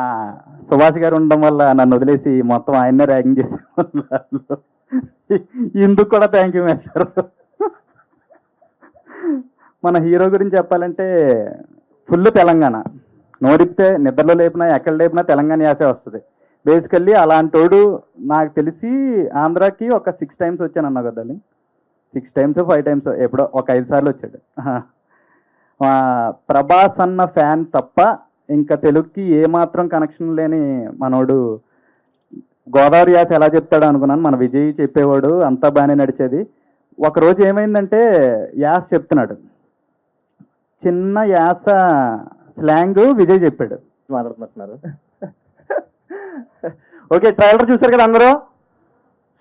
సుభాష్ గారు ఉండడం వల్ల నన్ను వదిలేసి మొత్తం ఆయన్నే ర్యాగింగ్ చేసేవాళ్ళు. ఇందుకు కూడా థ్యాంక్ యూ మేస్టర్. మన హీరో గురించి చెప్పాలంటే ఫుల్ తెలంగాణ, నోరిపితే నిద్రలో లేపినా ఎక్కడ లేపినా తెలంగాణ యాసే వస్తుంది. బేసికల్లీ అలాంటోడు నాకు తెలిసి ఆంధ్రాకి ఒక 6 times వచ్చాను అన్న కదా, 6 times 5 times ఎప్పుడో ఒక 5 సార్లు వచ్చాడు. ప్రభాస్ అన్న ఫ్యాన్ తప్ప ఇంకా తెలుగుకి ఏమాత్రం కనెక్షన్ లేని మనోడు గోదావరి యాస ఎలా చెప్తాడు అనుకున్నాను. మన విజయ్ చెప్పేవాడు, అంతా బాగానే నడిచేది. ఒకరోజు ఏమైందంటే యాస చెప్తున్నాడు, చిన్న యాస స్లాంగ్ విజయ్ చెప్పాడు. మాట్లాడుతున్నారు. ఓకే, ట్రైలర్ చూసారు కదా అందరూ.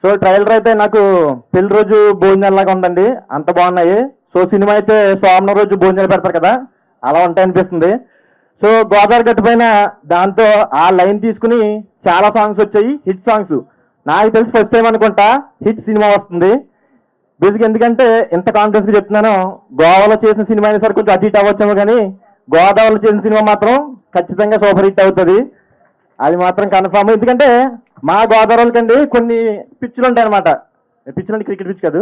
సో ట్రైలర్ అయితే నాకు పెళ్లి రోజు భోజనాలాగా ఉందండి, అంత బాగున్నాయి. సో సినిమా అయితే సోమవారం రోజు భోజనాలు పెడతారు కదా, అలా ఉంటాయి అనిపిస్తుంది. సో గోదావరి గట్టు పైన దాంతో ఆ లైన్ తీసుకుని చాలా సాంగ్స్ వచ్చాయి, హిట్ సాంగ్స్. నాకు తెలిసి ఫస్ట్ టైం అనుకుంటా హిట్ సినిమా వస్తుంది. బేసిక్ ఎందుకంటే ఎంత కాన్ఫిడెన్స్గా చెప్తున్నాను, గోవాలో చేసిన సినిమా అయినా సరే కొంచెం అటు ఇటు అవ్వచ్చేమో, కానీ గోదావరిలో చేసిన సినిమా మాత్రం ఖచ్చితంగా సూపర్ హిట్ అవుతుంది, అది మాత్రం కన్ఫామ్. ఎందుకంటే మా గోదావరికండి కొన్ని పిచ్చులు ఉంటాయి అనమాట. పిచ్చులు అంటే క్రికెట్ పిచ్ కాదు,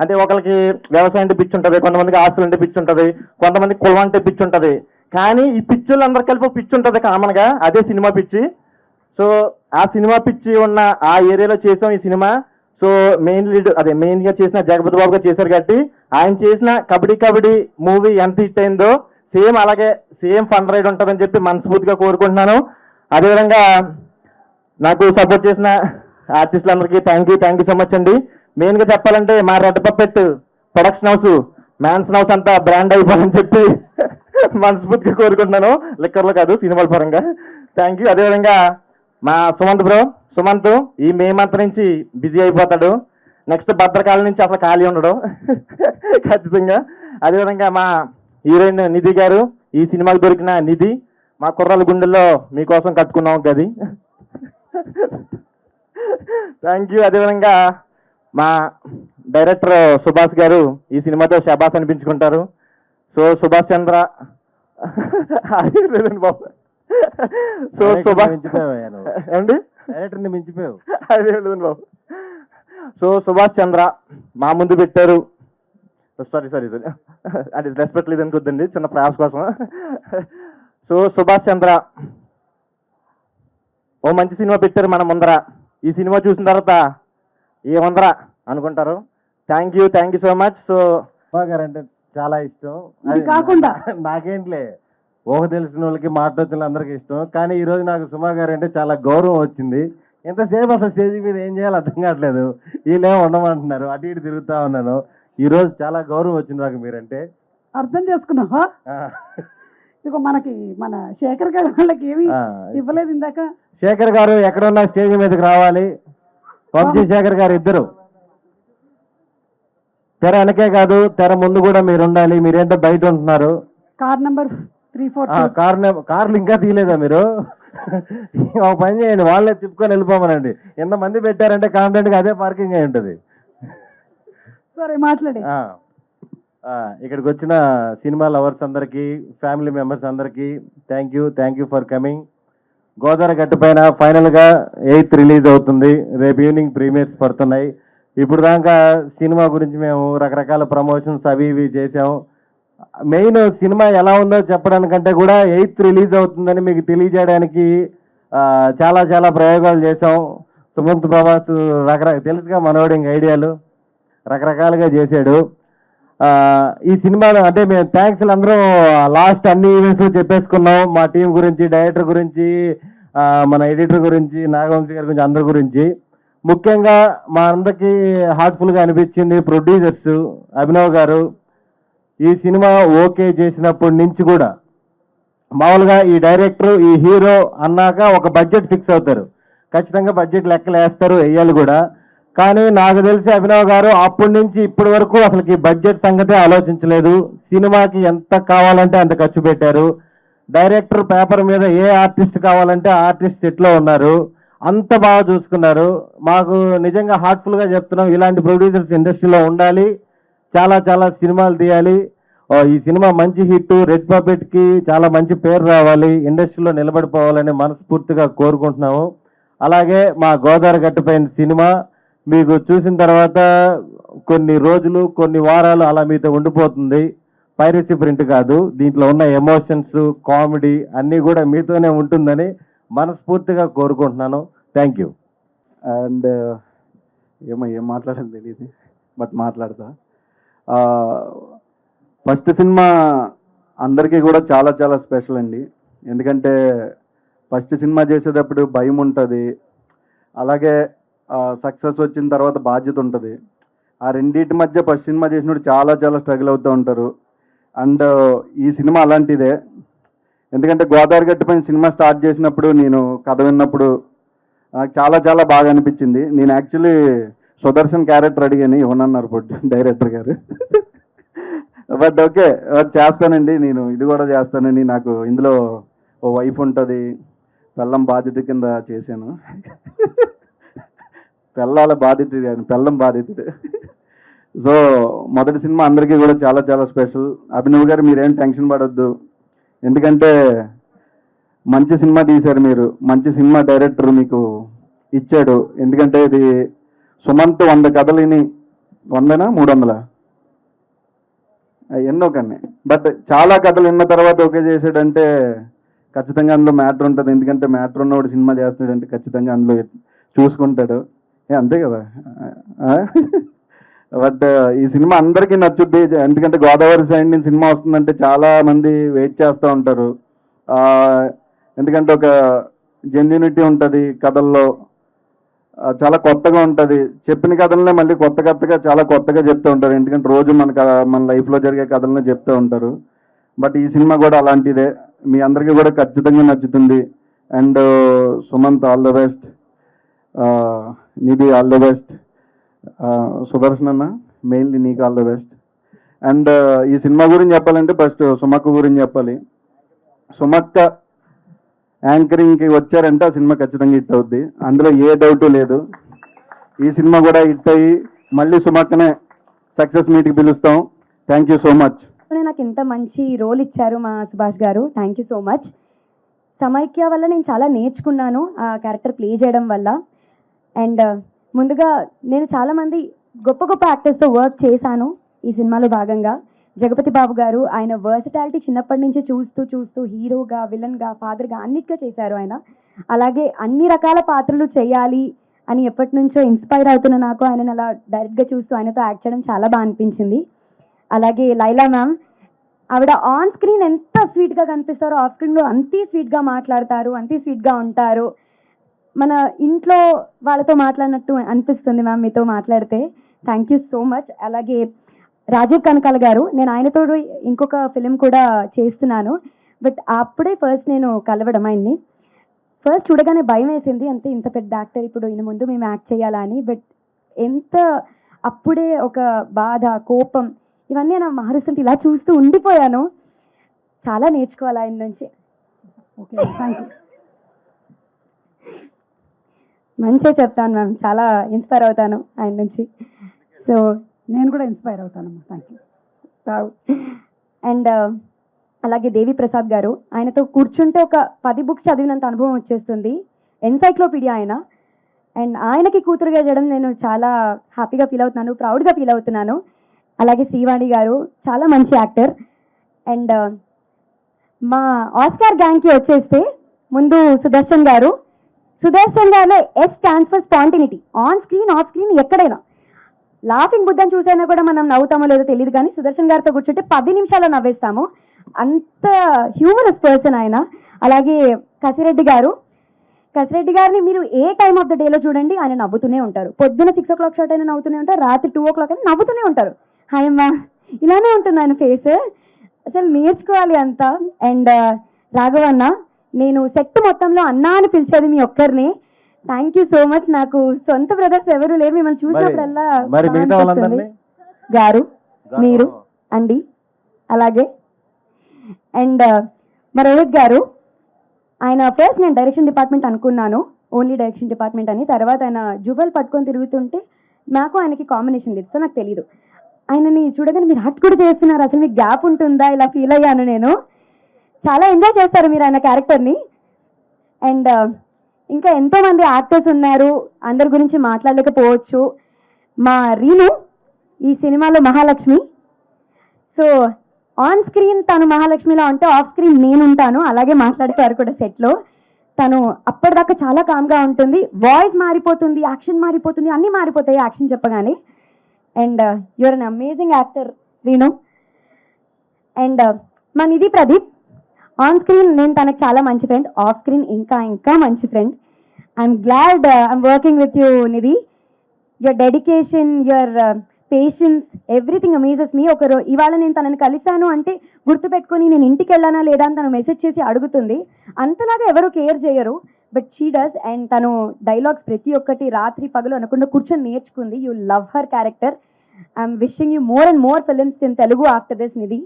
అంటే ఒకరికి వ్యవసాయం అంటే పిచ్చి ఉంటుంది, కొంతమందికి ఆస్తులు అంటే పిచ్చి ఉంటుంది, కొంతమంది కులం అంటే పిచ్చి ఉంటుంది. కానీ ఈ పిచ్చులు అందరు కలిపి పిచ్చి ఉంటుంది కామన్గా, అదే సినిమా పిచ్చి. సో ఆ సినిమా పిచ్చి ఉన్న ఆ ఏరియాలో చేసాం ఈ సినిమా. సో మెయిన్గా చేసిన జగపతి బాబు గారు చేశారు కాబట్టి ఆయన చేసిన కబడ్డీ కబడ్డీ మూవీ ఎంత హిట్ అయిందో సేమ్ అలాగే సేమ్ ఫన్ రైడ్ ఉంటుందని చెప్పి మనస్ఫూర్తిగా కోరుకుంటున్నాను. అదేవిధంగా నాకు సపోర్ట్ చేసిన ఆర్టిస్టులందరికీ థ్యాంక్ యూ సో మచ్ అండి. మెయిన్గా చెప్పాలంటే మా red puppet production house mansion house అంతా బ్రాండ్ అయిపోవాలని చెప్పి మనస్ఫూర్తిగా కోరుకుంటున్నాను, లిక్కర్లో కాదు సినిమాల పరంగా. Thank you. అదేవిధంగా మా సుమంత్ ఈ మే మంత్ నుంచి బిజీ అయిపోతాడు, నెక్స్ట్ భద్రకాలం నుంచి అసలు ఖాళీ ఉండడు ఖచ్చితంగా. అదేవిధంగా మా హీరోయిన్ నిధి గారు, ఈ సినిమాకి దొరికిన నిధి, మా కుర్రాల గుండెల్లో మీకోసం కట్టుకున్నాం గది. Thank you. అదేవిధంగా మా డైరెక్టర్ సుభాష్ గారు ఈ సినిమాతో శబాస్ అనిపించుకుంటారు. సో సుభాష్ చంద్ర లేదండి బాబు. సో ఏమండి డైరెక్టర్ని మించిపోయావు. అదే లేదండి బాబు. సో సుభాష్ చంద్ర మా ముందు పెట్టారు, సారీ అది రెస్పెక్ట్ లేదని కొద్దండి, చిన్న ప్రయాస కోసం. సో సుభాష్ చంద్ర ఓ మంచి సినిమా పెట్టారు మన ముందర. ఈ సినిమా చూసిన తర్వాత ఏముందరా అనుకుంటారు. Thank you so much. So గారు అంటే చాలా ఇష్టం. ఇది కాకుండా నాకేంట్లే ఊహ తెలిసిన వాళ్ళకి మాట్లాడుతున్న అందరికీ ఇష్టం, కానీ ఈరోజు నాకు సుమా గారు అంటే చాలా గౌరవం వచ్చింది. ఎంతసేపు అసలు స్టేజ్ మీద ఏం చేయాలో అర్థం కావట్లేదు, వీళ్ళేమో ఉండమంటున్నారు, అటు ఇటు తిరుగుతా ఉన్నాను. ఈరోజు చాలా గౌరవం వచ్చింది నాకు మీరంటే. అర్థం చేసుకున్నావా? ఇదిగో మనకి మన శేఖర్ గారు వాళ్ళకి ఏమి ఇవ్వలేదు ఇందాక. శేఖర్ గారు ఎక్కడున్నా స్టేజ్ మీదకి రావాలి, వంశీ శేఖర్ గారు ఇద్దరు. తెర వెనకే కాదు తెర ముందు కూడా మీరు ఉండాలి. మీరేంటో బయట ఉంటున్నారు. కార్ నెంబర్ 342 కార్లు ఇంకా తీయలేదా మీరు? ఒక పని చేయండి, వాళ్ళే తిప్పుకొని వెళ్ళిపోమనండి. ఎంతమంది పెట్టారంటే కాన్ఫిడెంట్గా అదే పార్కింగ్ అయి ఉంటుంది. సరే మాట్లాడే. ఇక్కడికి వచ్చిన సినిమా లవర్స్ అందరికీ, ఫ్యామిలీ మెంబర్స్ అందరికీ thank you for coming. Godavari గట్టు పైన ఫైనల్గా 8th రిలీజ్ అవుతుంది. రేపు ఈవినింగ్ ప్రీమియర్స్ పడుతున్నాయి. ఇప్పుడు దాకా సినిమా గురించి మేము రకరకాల ప్రమోషన్స్ అవి ఇవి చేసాము. మెయిన్ సినిమా ఎలా ఉందో చెప్పడానికంటే కూడా 8th రిలీజ్ అవుతుందని మీకు తెలియజేయడానికి చాలా ప్రయోగాలు చేసాం. సుమంత్ ప్రభాస్ తెలుసుగా మనోడి ఐడియాలు రకరకాలుగా చేశాడు. ఈ సినిమాలో అంటే మేము థ్యాంక్స్ అందరం లాస్ట్ అన్ని ఈవెంట్స్ చెప్పేసుకున్నాం. మా టీం గురించి, డైరెక్టర్ గురించి, మన ఎడిటర్ గురించి, నాగవంశీ గారి గురించి, అందరి గురించి. ముఖ్యంగా మా అందరికీ హార్ట్ఫుల్గా అనిపించింది ప్రొడ్యూసర్స్ అభినవ్ గారు. ఈ సినిమా ఓకే చేసినప్పటి నుంచి కూడా మామూలుగా ఈ డైరెక్టర్ ఈ హీరో అన్నాక ఒక బడ్జెట్ ఫిక్స్ అవుతారు, ఖచ్చితంగా బడ్జెట్ లెక్కలు వేస్తారు, వేయాలి కూడా. కానీ నాకు తెలిసి అభినవ్ గారు అప్పటి నుంచి ఇప్పటి వరకు అసలుకి బడ్జెట్ సంగతే ఆలోచించలేదు. సినిమాకి ఎంత కావాలంటే అంత ఖర్చు పెట్టారు. డైరెక్టర్ పేపర్ మీద ఏ ఆర్టిస్ట్ కావాలంటే ఆర్టిస్ట్ సెట్లో ఉన్నారు, అంత బాగా చూసుకున్నారు. మాకు నిజంగా హార్ట్ఫుల్గా చెప్తున్నాం, ఇలాంటి ప్రొడ్యూసర్స్ ఇండస్ట్రీలో ఉండాలి, చాలా సినిమాలు తీయాలి. ఈ సినిమా మంచి హిట్, రెడ్ పపెట్కి చాలా మంచి పేరు రావాలి, ఇండస్ట్రీలో నిలబడిపోవాలని మనస్ఫూర్తిగా కోరుకుంటున్నాము. అలాగే మా గోదావరి గట్టుపైన సినిమా మీకు చూసిన తర్వాత కొన్ని రోజులు, కొన్ని వారాలు అలా మీతో ఉండిపోతుంది. పైరసీ ప్రింట్ కాదు, దీంట్లో ఉన్న ఎమోషన్స్, కామెడీ అన్నీ కూడా మీతోనే ఉంటుందని మనస్ఫూర్తిగా కోరుకుంటున్నాను. Thank you. అండ్ ఏం మాట్లాడాలి తెలియదు, బట్ మాట్లాడతా. ఫస్ట్ సినిమా అందరికీ కూడా చాలా స్పెషల్ అండి. ఎందుకంటే ఫస్ట్ సినిమా చేసేటప్పుడు భయం ఉంటుంది, అలాగే సక్సెస్ వచ్చిన తర్వాత బాధ్యత ఉంటుంది. ఆ రెండింటి మధ్య ఫస్ట్ సినిమా చేసినప్పుడు చాలా స్ట్రగుల్ అవుతూ ఉంటారు. అండ్ ఈ సినిమా అలాంటిదే. ఎందుకంటే గోదావరి గట్టు పైన సినిమా స్టార్ట్ చేసినప్పుడు నేను కథ విన్నప్పుడు నాకు చాలా చాలా బాగా అనిపించింది. నేను యాక్చువల్లీ సుదర్శన్ క్యారెక్టర్ అడిగాను, ఇవ్వనన్నారు డైరెక్టర్ గారు. బట్ ఓకే, చేస్తానండి, నేను ఇది కూడా చేస్తానని. నాకు ఇందులో ఓ వైఫ్ ఉంటుంది, పెళ్ళం బాధితుడి కింద చేశాను. పెళ్ళాల బాధితుడు కానీ పెళ్ళం బాధితుడు. సో మొదటి సినిమా అందరికీ కూడా చాలా చాలా స్పెషల్. అభినవ్ గారు మీరేం టెన్షన్ పడొద్దు, ఎందుకంటే మంచి సినిమా తీశారు మీరు, మంచి సినిమా డైరెక్టర్ మీకు ఇచ్చాడు. ఎందుకంటే ఇది సుమంత్ 100 కథలని 100నా 300 ఎన్నో కన్నా, బట్ చాలా కథలు విన్న తర్వాత ఓకే చేసాడంటే ఖచ్చితంగా అందులో మ్యాటర్ ఉంటుంది. ఎందుకంటే మ్యాటర్ ఉన్నవాడు సినిమా చేస్తున్నాడంటే ఖచ్చితంగా అందులో చూసుకుంటాడు, అంతే కదా. బట్ ఈ సినిమా అందరికీ నచ్చుద్ది. ఎందుకంటే గోదావరి సైడ్ నుంచి సినిమా వస్తుందంటే చాలా మంది వెయిట్ చేస్తూ ఉంటారు. ఎందుకంటే ఒక జెన్యూనిటీ ఉంటుంది కథల్లో, చాలా కొత్తగా ఉంటుంది. చెప్పిన కథలనే మళ్ళీ కొత్తగా చాలా కొత్తగా చెప్తూ ఉంటారు. ఎందుకంటే రోజు మన లైఫ్లో జరిగే కథలనే చెప్తూ ఉంటారు. బట్ ఈ సినిమా కూడా అలాంటిదే, మీ అందరికీ కూడా ఖచ్చితంగా నచ్చుతుంది. And Sumanth all the best, Nidhi all the best, Sudarshan అన్న మెయిన్లీ నీకు ఆల్ ద బెస్ట్. అండ్ ఈ సినిమా గురించి చెప్పాలంటే ఫస్ట్ సుమక్క గురించి చెప్పాలి. సుమక్క యాంకరింగ్కి వచ్చారంటే ఆ సినిమా ఖచ్చితంగా హిట్ అవుద్ది, అందులో ఏ డౌటు లేదు. ఈ సినిమా కూడా హిట్ అయ్యి మళ్ళీ సుమక్కనే సక్సెస్ మీట్కి పిలుస్తాం. Thank you so much. నాకు ఇంత మంచి రోల్ ఇచ్చారు మా సుభాష్ గారు, థ్యాంక్ యూ సో మచ్. సమైక్య వల్ల నేను చాలా నేర్చుకున్నాను ఆ క్యారెక్టర్ ప్లే చేయడం వల్ల. అండ్ ముందుగా నేను చాలామంది గొప్ప గొప్ప యాక్టర్స్తో వర్క్ చేశాను ఈ సినిమాలో భాగంగా. జగపతి బాబు గారు, ఆయన వర్సిటాలిటీ చిన్నప్పటి నుంచి చూస్తూ హీరోగా, విలన్గా, ఫాదర్గా అన్నిటిగా చేశారు ఆయన. అలాగే అన్ని రకాల పాత్రలు చేయాలి అని ఎప్పటి నుంచో ఇన్స్పైర్ అవుతున్న నాకు ఆయనను అలా డైరెక్ట్గా చూస్తూ ఆయనతో యాక్ట్ చేయడం చాలా బాగా అనిపించింది. అలాగే లైలా మ్యామ్, ఆవిడ ఆన్ స్క్రీన్ ఎంత స్వీట్గా కనిపిస్తారో ఆఫ్ స్క్రీన్లో అంతే స్వీట్గా మాట్లాడతారు, అంతే స్వీట్గా ఉంటారు. మన ఇంట్లో వాళ్ళతో మాట్లాడినట్టు అనిపిస్తుంది మ్యామ్ మీతో మాట్లాడితే. Thank you so much. అలాగే రాజీవ్ కనకాల గారు, నేను ఆయనతో ఇంకొక ఫిలిం కూడా చేస్తున్నాను. బట్ అప్పుడే ఫస్ట్ నేను కలవడం ఆయన్ని. ఫస్ట్ చూడగానే భయం వేసింది, అంతే ఇంత పెద్ద యాక్టర్ ఇప్పుడు ఈయన ముందు మేము యాక్ట్ చేయాలా అని. బట్ ఎంత అప్పుడే ఒక బాధ, కోపం ఇవన్నీ నా మారుస్తుంటే ఇలా చూస్తూ ఉండిపోయాను. చాలా నేర్చుకోవాలి ఆయన నుంచి. Okay, thank you. మంచిగా చెప్తాను మ్యామ్, చాలా ఇన్స్పైర్ అవుతాను ఆయన నుంచి. సో నేను కూడా ఇన్స్పైర్ అవుతానమ్మా, థ్యాంక్ యూ. అండ్ అలాగే దేవి ప్రసాద్ గారు, ఆయనతో కూర్చుంటే ఒక 10 బుక్స్ చదివినంత అనుభవం వచ్చేస్తుంది. ఎన్సైక్లోపీడియా ఆయన. అండ్ ఆయనకి కూతురుగా చేయడం నేను చాలా హ్యాపీగా ఫీల్ అవుతున్నాను, ప్రౌడ్గా ఫీల్ అవుతున్నాను. అలాగే శ్రీవాణి గారు చాలా మంచి యాక్టర్. అండ్ మా ఆస్కార్ గ్యాంగ్కి వచ్చేస్తే ముందు సుదర్శన్ గారు. సుదర్శన్ గారిలో yes stands for spontaneity. On screen, off screen, ఎక్కడైనా లాఫింగ్ బుద్ధని చూసైనా కూడా మనం నవ్వుతామో లేదో తెలియదు, కానీ సుదర్శన్ గారితో కూర్చుంటే 10 నిమిషాల్లో నవ్వేస్తాము, అంత హ్యూమరస్ పర్సన్ ఆయన. అలాగే కసిరెడ్డి గారిని మీరు ఏ టైమ్ ఆఫ్ ద డేలో చూడండి ఆయన నవ్వుతూనే ఉంటారు. పొద్దున 6 o'clock షాట్ అయినా నవ్వుతూనే ఉంటారు, రాత్రి 2 o'clock అయినా నవ్వుతూనే ఉంటారు. హాయ్ అమ్మా, ఇలానే ఉంటుంది ఆయన ఫేస్, అసలు నేర్చుకోవాలి అంతా. అండ్ రాఘవన్న, నేను సెట్ మొత్తంలో అన్నా అని పిలిచేది మీ ఒక్కరిని. Thank you so much. నాకు సొంత బ్రదర్స్ ఎవరు లేరు, మిమ్మల్ని చూసినప్పుడల్లా గారు, మీరు అండి. అలాగే అండ్ మా రోహిత్ గారు, ఆయన ఫస్ట్ నేను డైరెక్షన్ డిపార్ట్మెంట్ అనుకున్నాను, ఓన్లీ డైరెక్షన్ డిపార్ట్మెంట్ అని. తర్వాత ఆయన జువెల్ పట్టుకొని తిరుగుతుంటే నాకు ఆయనకి కాంబినేషన్ లేదు, సో నాకు తెలీదు. ఆయనని చూడగానే మీరు హార్ట్ కూడా చేస్తున్నారు, అసలు మీకు గ్యాప్ ఉంటుందా, ఇలా ఫీల్ అయ్యాను నేను. చాలా ఎంజాయ్ చేస్తారు మీరు ఆయన క్యారెక్టర్ని. అండ్ ఇంకా ఎంతోమంది యాక్టర్స్ ఉన్నారు, అందరి గురించి మాట్లాడలేకపోవచ్చు. మా రీను ఈ సినిమాలో మహాలక్ష్మి. సో ఆన్ స్క్రీన్ తను మహాలక్ష్మిలా ఉంటే ఆఫ్ స్క్రీన్ నేను ఉంటాను, అలాగే మాట్లాడేవారు కూడా సెట్లో. తను అప్పటిదాకా చాలా కామ్గా ఉంటుంది, వాయిస్ మారిపోతుంది, యాక్షన్ మారిపోతుంది, అన్నీ మారిపోతాయి యాక్షన్ చెప్పగానే. And you're an amazing actor Reenu. And మా నిధి ప్రదీప్, ఆన్ స్క్రీన్ నేను తనకు చాలా మంచి ఫ్రెండ్, ఆఫ్ స్క్రీన్ ఇంకా మంచి friend. I'm glad I'm working with you Nidhi. Your dedication, your patience, everything amazes me. ఇవాళ నేను తనని కలిశాను అంటే గుర్తుపెట్టుకొని నేను ఇంటికి వెళ్ళానా లేదా అని తను మెసేజ్ చేసి అడుగుతుంది. అంతలాగా ఎవరు కేర్ చేయరు, బట్ షీ డస్. అండ్ తను డైలాగ్స్ ప్రతి ఒక్కటి రాత్రి పగలు అనకుండా కూర్చొని నేర్చుకుంది. You love her character. I'm wishing you more and more films in Telugu after this, Nidhi.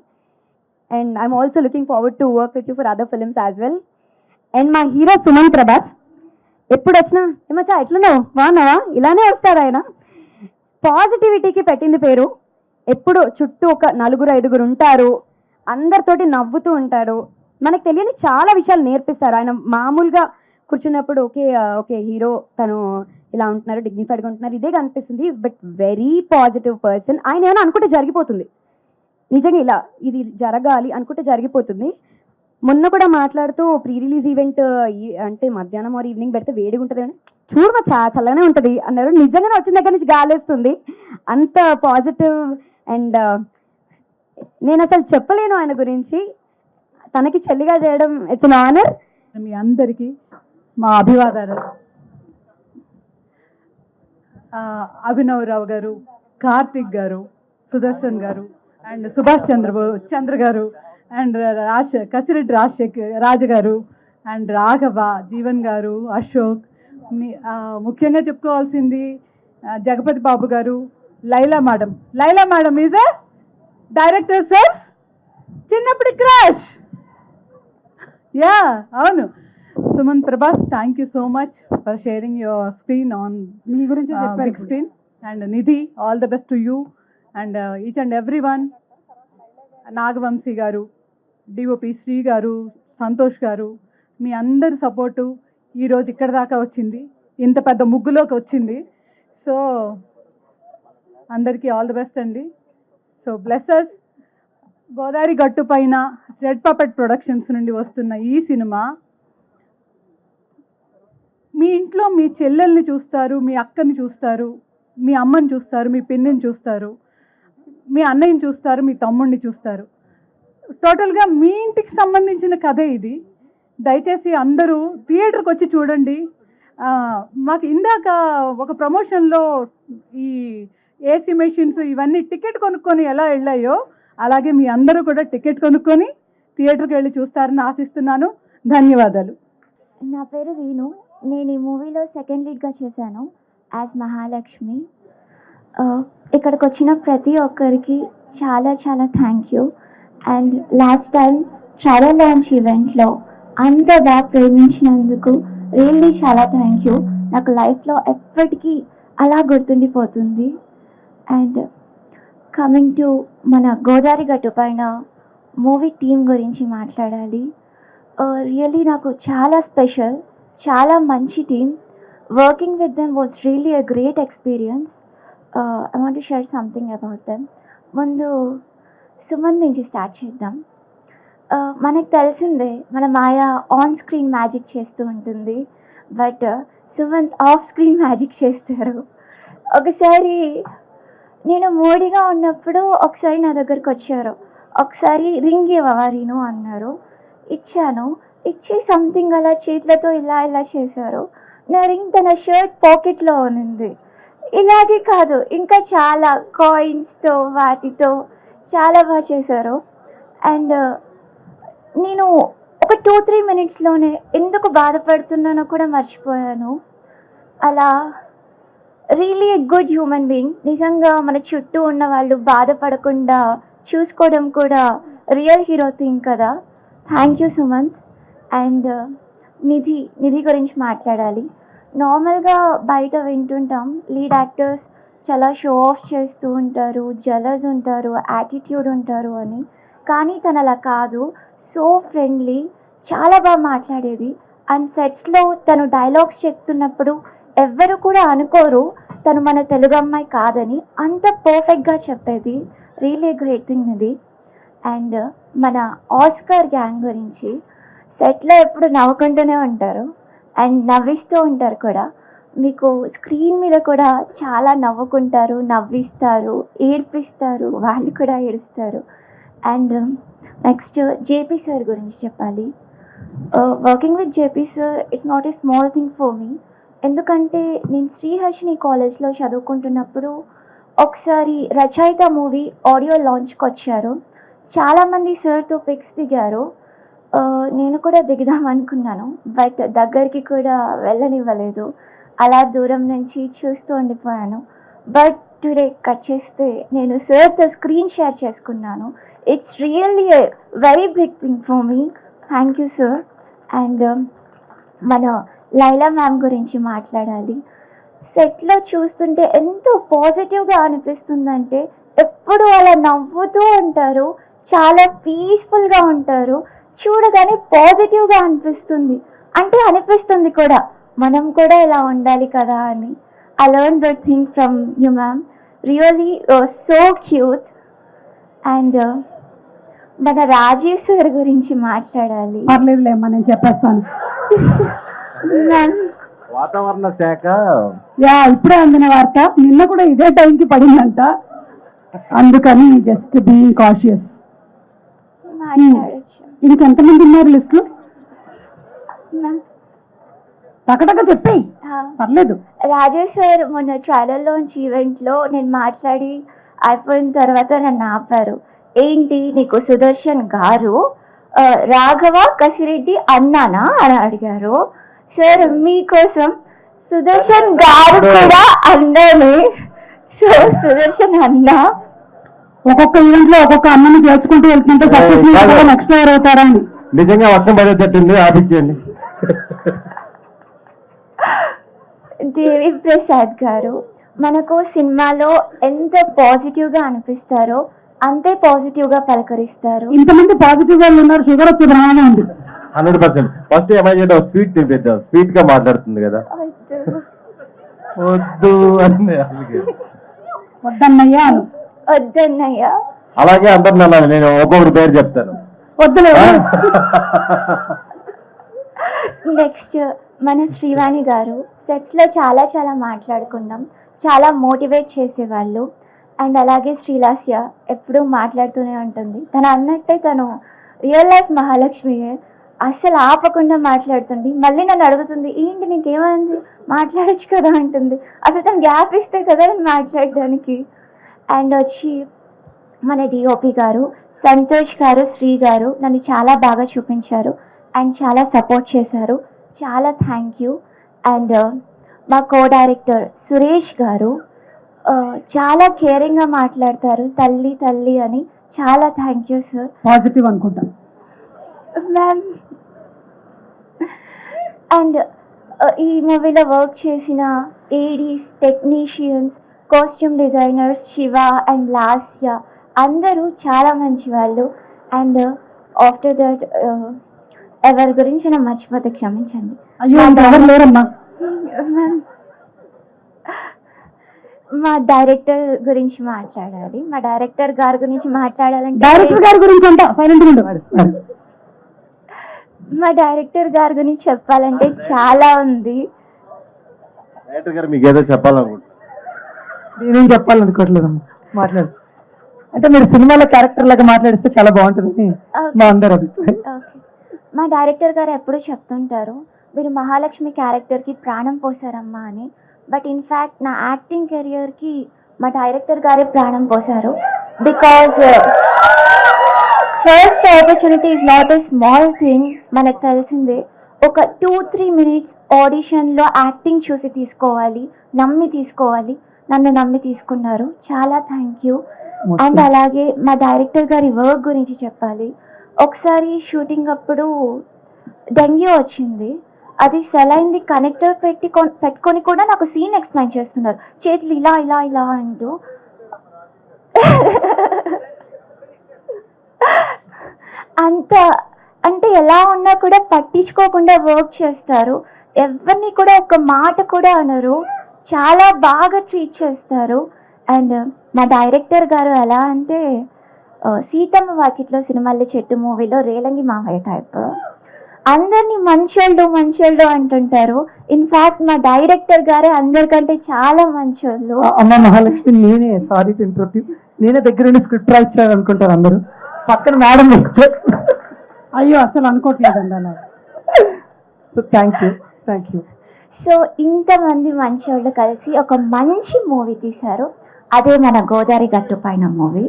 And I'm also looking forward to work with you for other films as well. And మా hero Suman Prabhas ఎప్పుడు వచ్చినా ఏమచ్చా ఎట్లున్నావు బాగున్నావా ఇలానే వస్తాడు ఆయన. పాజిటివిటీకి పెట్టింది పేరు. ఎప్పుడు చుట్టూ ఒక 4-5 ఉంటారు, అందరితోటి నవ్వుతూ ఉంటాడు. మనకు తెలియని చాలా విషయాలు నేర్పిస్తారు. ఆయన మామూలుగా కూర్చున్నప్పుడు ఓకే హీరో తను ఇలా ఉంటున్నారు, డిగ్నిఫైడ్గా ఉంటున్నారు, ఇదే కనిపిస్తుంది. But very positive person. ఆయన ఏమైనా అనుకుంటే జరిగిపోతుంది. నిజంగా ఇలా ఇది జరగాలి అనుకుంటే జరిగిపోతుంది. మొన్న కూడా మాట్లాడుతూ ప్రీ రిలీజ్ ఈవెంట్ అంటే మధ్యాహ్నం ఆర్ ఈవినింగ్ పెడితే వేడిగా ఉంటుంది అని చూడమా చల్లగానే ఉంటుంది అన్నారు. నిజంగానే వచ్చిన దగ్గర నుంచి గాలేస్తుంది, అంత పాజిటివ్. అండ్ నేను అసలు చెప్పలేను ఆయన గురించి. తనకి చెల్లిగా చేయడం ఇట్స్ అన్ ఆనర్. మీ అందరికీ మా అభివాదాలు. అభినవ్ రావు గారు, కార్తిక్ గారు, సుదర్శన్ గారు, అండ్ సుభాష్ చంద్ర గారు, అండ్ కసిరెడ్డి రాజు గారు, అండ్ రాఘవ, జీవన్ గారు, అశోక్, ముఖ్యంగా చెప్పుకోవాల్సింది Jagapathi Babu garu, Laila madam is a director సెల్స్ చిన్నప్పటి క్రాష్. యా అవును. Suman Prabhas, thank you so much for sharing your screen on మీ గురించి big screen. And Nidhi, all the best to you and each and every one. Nagavamsi garu, DOP Shri గారు, సంతోష్ గారు, మీ అందరి సపోర్టు ఈరోజు ఇక్కడ దాకా వచ్చింది, ఇంత పెద్ద ముగ్గులోకి వచ్చింది. సో అందరికీ ఆల్ ది బెస్ట్ అండి. So blesses. గోదావరి గట్టు పైన రెడ్ పపెట్ ప్రొడక్షన్స్ నుండి వస్తున్న ఈ సినిమా మీ ఇంట్లో మీ చెల్లెల్ని చూస్తారు, మీ అక్కని చూస్తారు, మీ అమ్మని చూస్తారు, మీ పిన్నిని చూస్తారు, మీ అన్నయ్యని చూస్తారు, మీ తమ్ముడిని చూస్తారు. టోటల్గా మీ ఇంటికి సంబంధించిన కథే ఇది. దయచేసి అందరూ థియేటర్కి వచ్చి చూడండి. మాకు ఇందాక ఒక ప్రమోషన్లో ఈ ఏసీ మెషిన్స్ ఇవన్నీ టికెట్ కొనుక్కొని ఎలా వెళ్ళాయో అలాగే మీ అందరూ కూడా టికెట్ కొనుక్కొని థియేటర్కి వెళ్ళి చూస్తారని ఆశిస్తున్నాను. ధన్యవాదాలు. నా పేరు రీను. నేను ఈ మూవీలో సెకండ్ లీడ్గా చేశాను యాజ్ మహాలక్ష్మి. ఇక్కడికి వచ్చిన ప్రతి ఒక్కరికి చాలా చాలా thank you. And last time trailer launch ఈవెంట్లో అంత బాగా ప్రేమించినందుకు రియల్లీ చాలా థ్యాంక్ యూ. నాకు లైఫ్లో ఎప్పటికీ అలా గుర్తుండిపోతుంది. అండ్ కమింగ్ టు మన గోదావరి గట్టు పైన మూవీ టీం గురించి మాట్లాడాలి. రియల్లీ నాకు చాలా స్పెషల్, చాలా మంచి team. Working with them was really a great experience. I want to share something about them. ముందు సుమన్ నుంచి స్టార్ట్ చేద్దాం. మనకు తెలిసిందే మన మాయ ఆన్ స్క్రీన్ మ్యాజిక్ చేస్తూ ఉంటుంది, but Sumanth off screen magic చేస్తారు. ఒకసారి నేను మూడీగా ఉన్నప్పుడు ఒకసారి నా దగ్గరకు వచ్చారు. ఒకసారి రింగ్ ఇవ్వవారీను అన్నారు. ఇచ్చాను. ఇచ్చి సంథింగ్ అలా చేతులతో ఇలా ఇలా చేశారు. నా రింగ్ తన షర్ట్ పాకెట్లో ఉంది. ఇలాగే కాదు, ఇంకా చాలా కాయిన్స్తో వాటితో చాలా బాగా చేశారు. అండ్ నేను ఒక 2-3 మినిట్స్లోనే ఎందుకు బాధపడుతున్నానో కూడా మర్చిపోయాను. అలా really a good human being. నిజంగా మన చుట్టూ ఉన్న వాళ్ళు బాధపడకుండా చూసుకోవడం కూడా రియల్ హీరో థింగ్ కదా. Thank you Sumanth. అండ్ నిధి గురించి మాట్లాడాలి. నార్మల్గా బయట వింటుంటాం లీడ్ యాక్టర్స్ చాలా షో ఆఫ్ చేస్తూ ఉంటారు, జలస్ ఉంటారు, యాటిట్యూడ్ ఉంటారు అని. కానీ తను అలా కాదు. సో ఫ్రెండ్లీ, చాలా బాగా మాట్లాడేది. అండ్ సెట్స్లో తను డైలాగ్స్ చెప్తున్నప్పుడు ఎవ్వరు కూడా అనుకోరు తను మన తెలుగు అమ్మాయి కాదని. అంత పర్ఫెక్ట్గా చెప్పేది. రియలీ గ్రేట్ థింగ్ ఇది. అండ్ మన ఆస్కార్ గ్యాంగ్ గురించి సెట్లో ఎప్పుడు నవ్వుకుంటూనే ఉంటారు అండ్ నవ్విస్తూ ఉంటారు కూడా. మీకు స్క్రీన్ మీద కూడా చాలా నవ్వుకుంటారు, నవ్విస్తారు, ఏడ్పిస్తారు, వాళ్ళు కూడా ఏడుస్తారు. అండ్ నెక్స్ట్ జేపీ సార్ గురించి చెప్పాలి. Working with JP sir it's not a small thing for మీ. ఎందుకంటే నేను శ్రీహర్షిని కాలేజ్లో చదువుకుంటున్నప్పుడు ఒకసారి రచయిత మూవీ ఆడియో లాంచ్కి వచ్చారు. చాలామంది సార్తో పిక్స్ దిగారు. నేను కూడా దిగుదాం అనుకున్నాను, బట్ దగ్గరికి కూడా వెళ్ళనివ్వలేదు. అలా దూరం నుంచి చూస్తూ ఉండిపోయాను. బట్ టుడే కట్ చేస్తే నేను సార్తో స్క్రీన్ షేర్ చేసుకున్నాను. It's really a very big thing for me. Thank you sir. And మన లైలా మ్యామ్ గురించి మాట్లాడాలి. సెట్లో చూస్తుంటే ఎంతో పాజిటివ్గా అనిపిస్తుందంటే, ఎప్పుడు అలా నవ్వుతూ ఉంటారు, చాలా పీస్ఫుల్గా ఉంటారు. చూడగానే పాజిటివ్గా అనిపిస్తుంది, అంటే అనిపిస్తుంది కూడా మనం కూడా ఇలా ఉండాలి కదా అని. I learned that thing from you, ma'am. Really so cute. And మన రాజీవ్ సార్ గురించి మాట్లాడాలి. పర్లేదులేమ్మా, నేను చెప్పేస్తాను. వాతావరణ శాఖ ఇప్పుడే అందిన వార్త, నిన్న కూడా ఇదే టైంకి పడిందంట, అందుకని జస్ట్ బీయింగ్ కాషియస్. మాట్లాడచ్చు ఇంకెంతమంది ఉన్నారు లిస్టులో? టకటక చెప్పేయి, పర్లేదు. రాజేష్ సార్ మొన్న ట్రైలర్ లాంచ్ ఈవెంట్లో నేను మాట్లాడి అయిపోయిన తర్వాత నన్ను ఆపారు. ఏంటి నీకు సుదర్శన్ గారు రాఘవ కసిరెడ్డి అన్నానా అని అడిగారు. సార్ మీకోసం సుదర్శన్ గారు కూడా అన్నానే. సో సుదర్శన్ అన్న ఒక్కొక్క ఈవెంట్ లో ఒక్కొక్క అన్నని చేర్చుకుంటూ వెళ్తుంటే సక్సెస్ నెక్స్ట్ ఇయర్ అవుతారా అని. నిజంగా వర్షం పడేటట్టుంది, ఆపించండి. దేవి ప్రసాద్ గారు మనకు సినిమాలో ఎంత పాజిటివ్గా అనిపిస్తారో అంతే పాజిటివ్గా పలకరిస్తారు. ఇంతమంది పాజిటివ్ గా ఉన్నారు, షుగర్ వచ్చే ప్రమాదం ఉంది. 100%. ఫస్ట్ ఏమైనా స్వీట్ తినిపిద్దాం, స్వీట్ గా మాట్లాడుతుంది కదా. వద్దు అంది అసలుకి. వద్దన్నయ్యా అను. వద్దన్నయ్య. అలాగే అందరు అన్నాను, నేను ఒక్కొక్కటి పేరు చెప్తాను. వద్దులే. నెక్స్ట్ మన శ్రీవాణి గారు సెట్స్లో చాలా చాలా మాట్లాడుకున్నాం, చాలా మోటివేట్ చేసేవాళ్ళు. అండ్ అలాగే శ్రీలాస్య ఎప్పుడూ మాట్లాడుతూనే ఉంటుంది. తను అన్నట్టే తను రియల్ లైఫ్ మహాలక్ష్మియే, అస్సలు ఆపకుండా మాట్లాడుతుంది. మళ్ళీ నన్ను అడుగుతుంది, ఏంటి నీకేమైంది, మాట్లాడచ్చు కదా అంటుంది. అసలు తను గ్యాప్ ఇస్తే కదా నేను మాట్లాడడానికి. అండ్ వచ్చి మన డిఓపి గారు సంతోష్ గారు, శ్రీ గారు నన్ను చాలా బాగా చూపించారు అండ్ చాలా సపోర్ట్ చేశారు. చాలా థ్యాంక్ యూ. అండ్ మా కో డైరెక్టర్ సురేష్ గారు చాలా కేరింగ్గా మాట్లాడతారు, తల్లి తల్లి అని. చాలా థ్యాంక్ యూ సార్. పాజిటివ్ అనుకుంటాను మ్యామ్. అండ్ ఈ మూవీలో వర్క్ చేసిన Aedes, technicians, costume designers Shiva and Lasya అందరూ చాలా మంచి వాళ్ళు. అండ్ ఆఫ్టర్ దట్ ఎవరి గురించి నేను మర్చిపోతే క్షమించండి. అయ్యో ఎవరు లేరమ్మా. మా డైరెక్టర్ గురించి మాట్లాడాలి. మా డైరెక్టర్ గారి గురించి మాట్లాడాలంటే డైరెక్టర్ గారి గురించి అంట సైలెంట్ ఉండు. మా డైరెక్టర్ గారి గురించి చెప్పాలంటే చాలా ఉంది. డైరెక్టర్ గారు మీకు ఏదో చెప్పాలనుకుంటున్నారు. నేనేం చెప్పాలనుకోవట్లేదమ్మా, మాట్లాడు. అంటే మీరు సినిమాలో క్యారెక్టర్ లాగా మాట్లాడిస్తే చాలా బాగుంటుంది మా అందరి అభిప్రాయం. ఓకే. మా డైరెక్టర్ గారు ఎప్పుడూ చెప్తుంటారు, మీరు మహాలక్ష్మి క్యారెక్టర్కి ప్రాణం పోసారమ్మా అని. బట్ ఇన్ఫ్యాక్ట్ నా యాక్టింగ్ కెరియర్కి మా డైరెక్టర్ గారే ప్రాణం పోసారు. Because first opportunity is not a small thing. మనకు తెలిసిందే, ఒక 2-3 minutes ఆడిషన్లో యాక్టింగ్ చూసి తీసుకోవాలి, నమ్మి తీసుకోవాలి. నన్ను నమ్మి తీసుకున్నారు, చాలా థ్యాంక్ యూ. అండ్ అలాగే మా డైరెక్టర్ గారి వర్క్ గురించి చెప్పాలి. ఒకసారి షూటింగ్ అప్పుడు డెంగ్యూ వచ్చింది. అది సెలైన్ది కనెక్టర్ పెట్టుకొని కూడా నాకు సీన్ ఎక్స్ప్లెయిన్ చేస్తున్నారు, చేతులు ఇలా ఇలా ఇలా అంటూ. అంత అంటే ఎలా ఉన్నా కూడా పట్టించుకోకుండా వర్క్ చేస్తారు. ఎవరిని కూడా ఒక మాట కూడా అనరు, చాలా బాగా ట్రీట్ చేస్తారు. అండ్ మా డైరెక్టర్ గారు ఎలా అంటే సీతమ్మ వాకిట్లో సినిమాల్లో చెట్టు మూవీలో రేలంగి మావయ్య టైప్. అందరినీ మంచోళ్ళు మంచోళ్ళు అంటుంటారు. ఇన్ఫ్యాక్ట్ మా డైరెక్టర్ గారే అందరికంటే చాలా మంచోళ్ళు. అమ్మ మహాలక్ష్మి, నేనే సారీ టు ఇంటరప్ట్, నేనే దగ్గర నుండి స్క్రిప్ట్ రాయించాను అనుకుంటారు అందరూ, పక్కన మేడం. అయ్యో అసలు అనుకోవట్లేదండి అలా. So thank you. సో ఇంతమంది మంచోళ్ళు కలిసి ఒక మంచి మూవీ తీశారు. అదే మన గోదావరి గట్టు పైన మూవీ.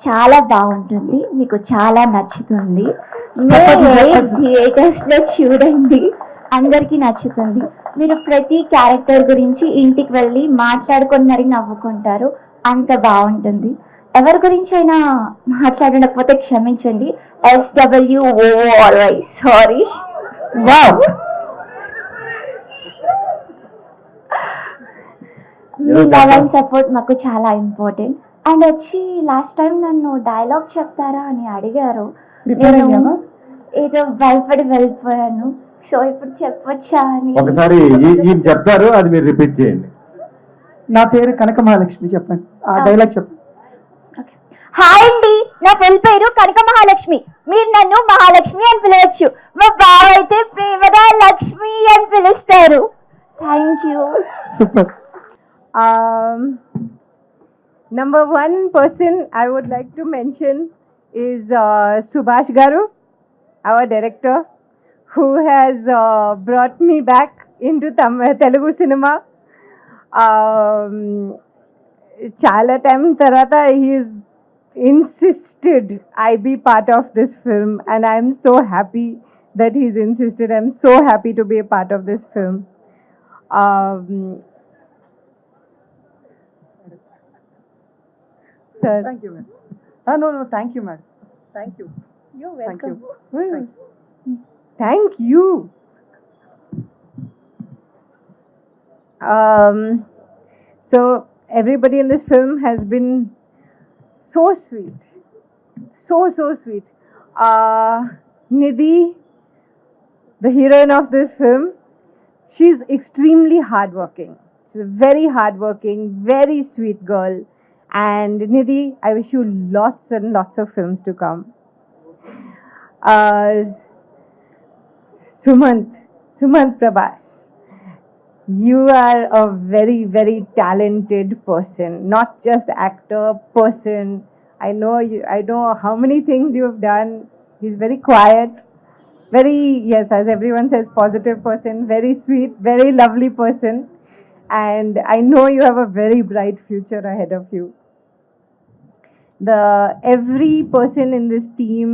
చాలా బాగుంటుంది, మీకు చాలా నచ్చుతుంది. థియేటర్స్లో చూడండి, అందరికీ నచ్చుతుంది. మీరు ప్రతి క్యారెక్టర్ గురించి ఇంటికి వెళ్ళి మాట్లాడుకొని మరీ నవ్వుకుంటారు, అంత బాగుంటుంది. ఎవరి గురించి అయినా మాట్లాడకపోతే క్షమించండి. SWORY, sorry. Wow, me love and support మాకు చాలా ఇంపార్టెంట్. అండ్ వచ్చి లాస్ట్ టైం నన్ను డైలాగ్ చెప్తారా అని అడిగారు. నేను ఏదో భయపడి వెళ్ళిపోయాను. సో ఇప్పుడు చెప్పొచ్చా అని. ఒకసారి ఈయన చెప్తారు, అది మీరు రిపీట్ చేయండి. నా పేరు కనక మహాలక్ష్మి, చెప్పండి ఆ డైలాగ్ చెప్పండి. హాయ్ అండి, నా ఫుల్ పేరు కనక మహాలక్ష్మి. మీరు నన్ను మహాలక్ష్మి అని పిలవచ్చు. మా బావ అయితే ప్రేమగా లక్ష్మి అని పిలుస్తారు. Thank you. Super. Number one person I would like to mention is Subhash Garu, our director, who has brought me back into Telugu cinema. Chala time tarata he is insisted I be part of this film, and I am so happy that he's insisted. I'm so happy to be a part of this film. Sir, Thank you, madam. No, thank you, madam. Thank you. you're Thank you. welcome. Thank you. So everybody in this film has been so sweet, so sweet. Nidhi, the heroine of this film, she's extremely hardworking. She's a very hardworking, very sweet girl. And Nidhi, I wish you lots and lots of films to come. Sumant Prabhas, you are a very, very talented person, not just actor, person. I know how many things you have done. He's very quiet, very, yes, as everyone says, positive person, very sweet, very lovely person. And I know you have a very bright future ahead of you. Every person in this team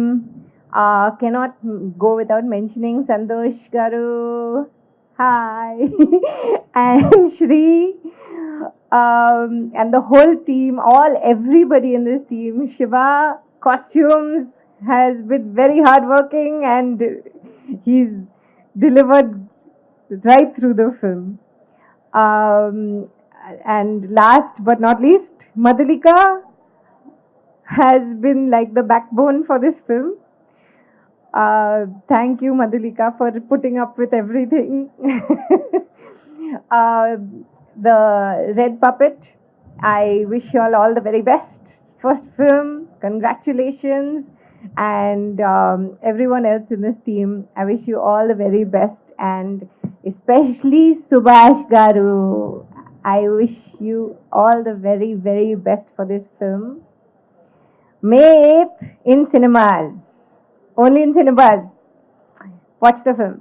cannot go without mentioning Santosh Garu, hi, and Shri, and the whole team, everybody in this team. Shiva costumes has been very hardworking, and he's delivered right through the film. And last but not least, Madhulika has been like the backbone for this film. Thank you, Madhulika, for putting up with everything. The Red Puppet, I wish you all the very best. First film, congratulations. And everyone else in this team, I wish you all the very best. And especially Subhash Garu, I wish you all the very, very best for this film. May 8th in cinemas. Only in cinemas. Watch the film.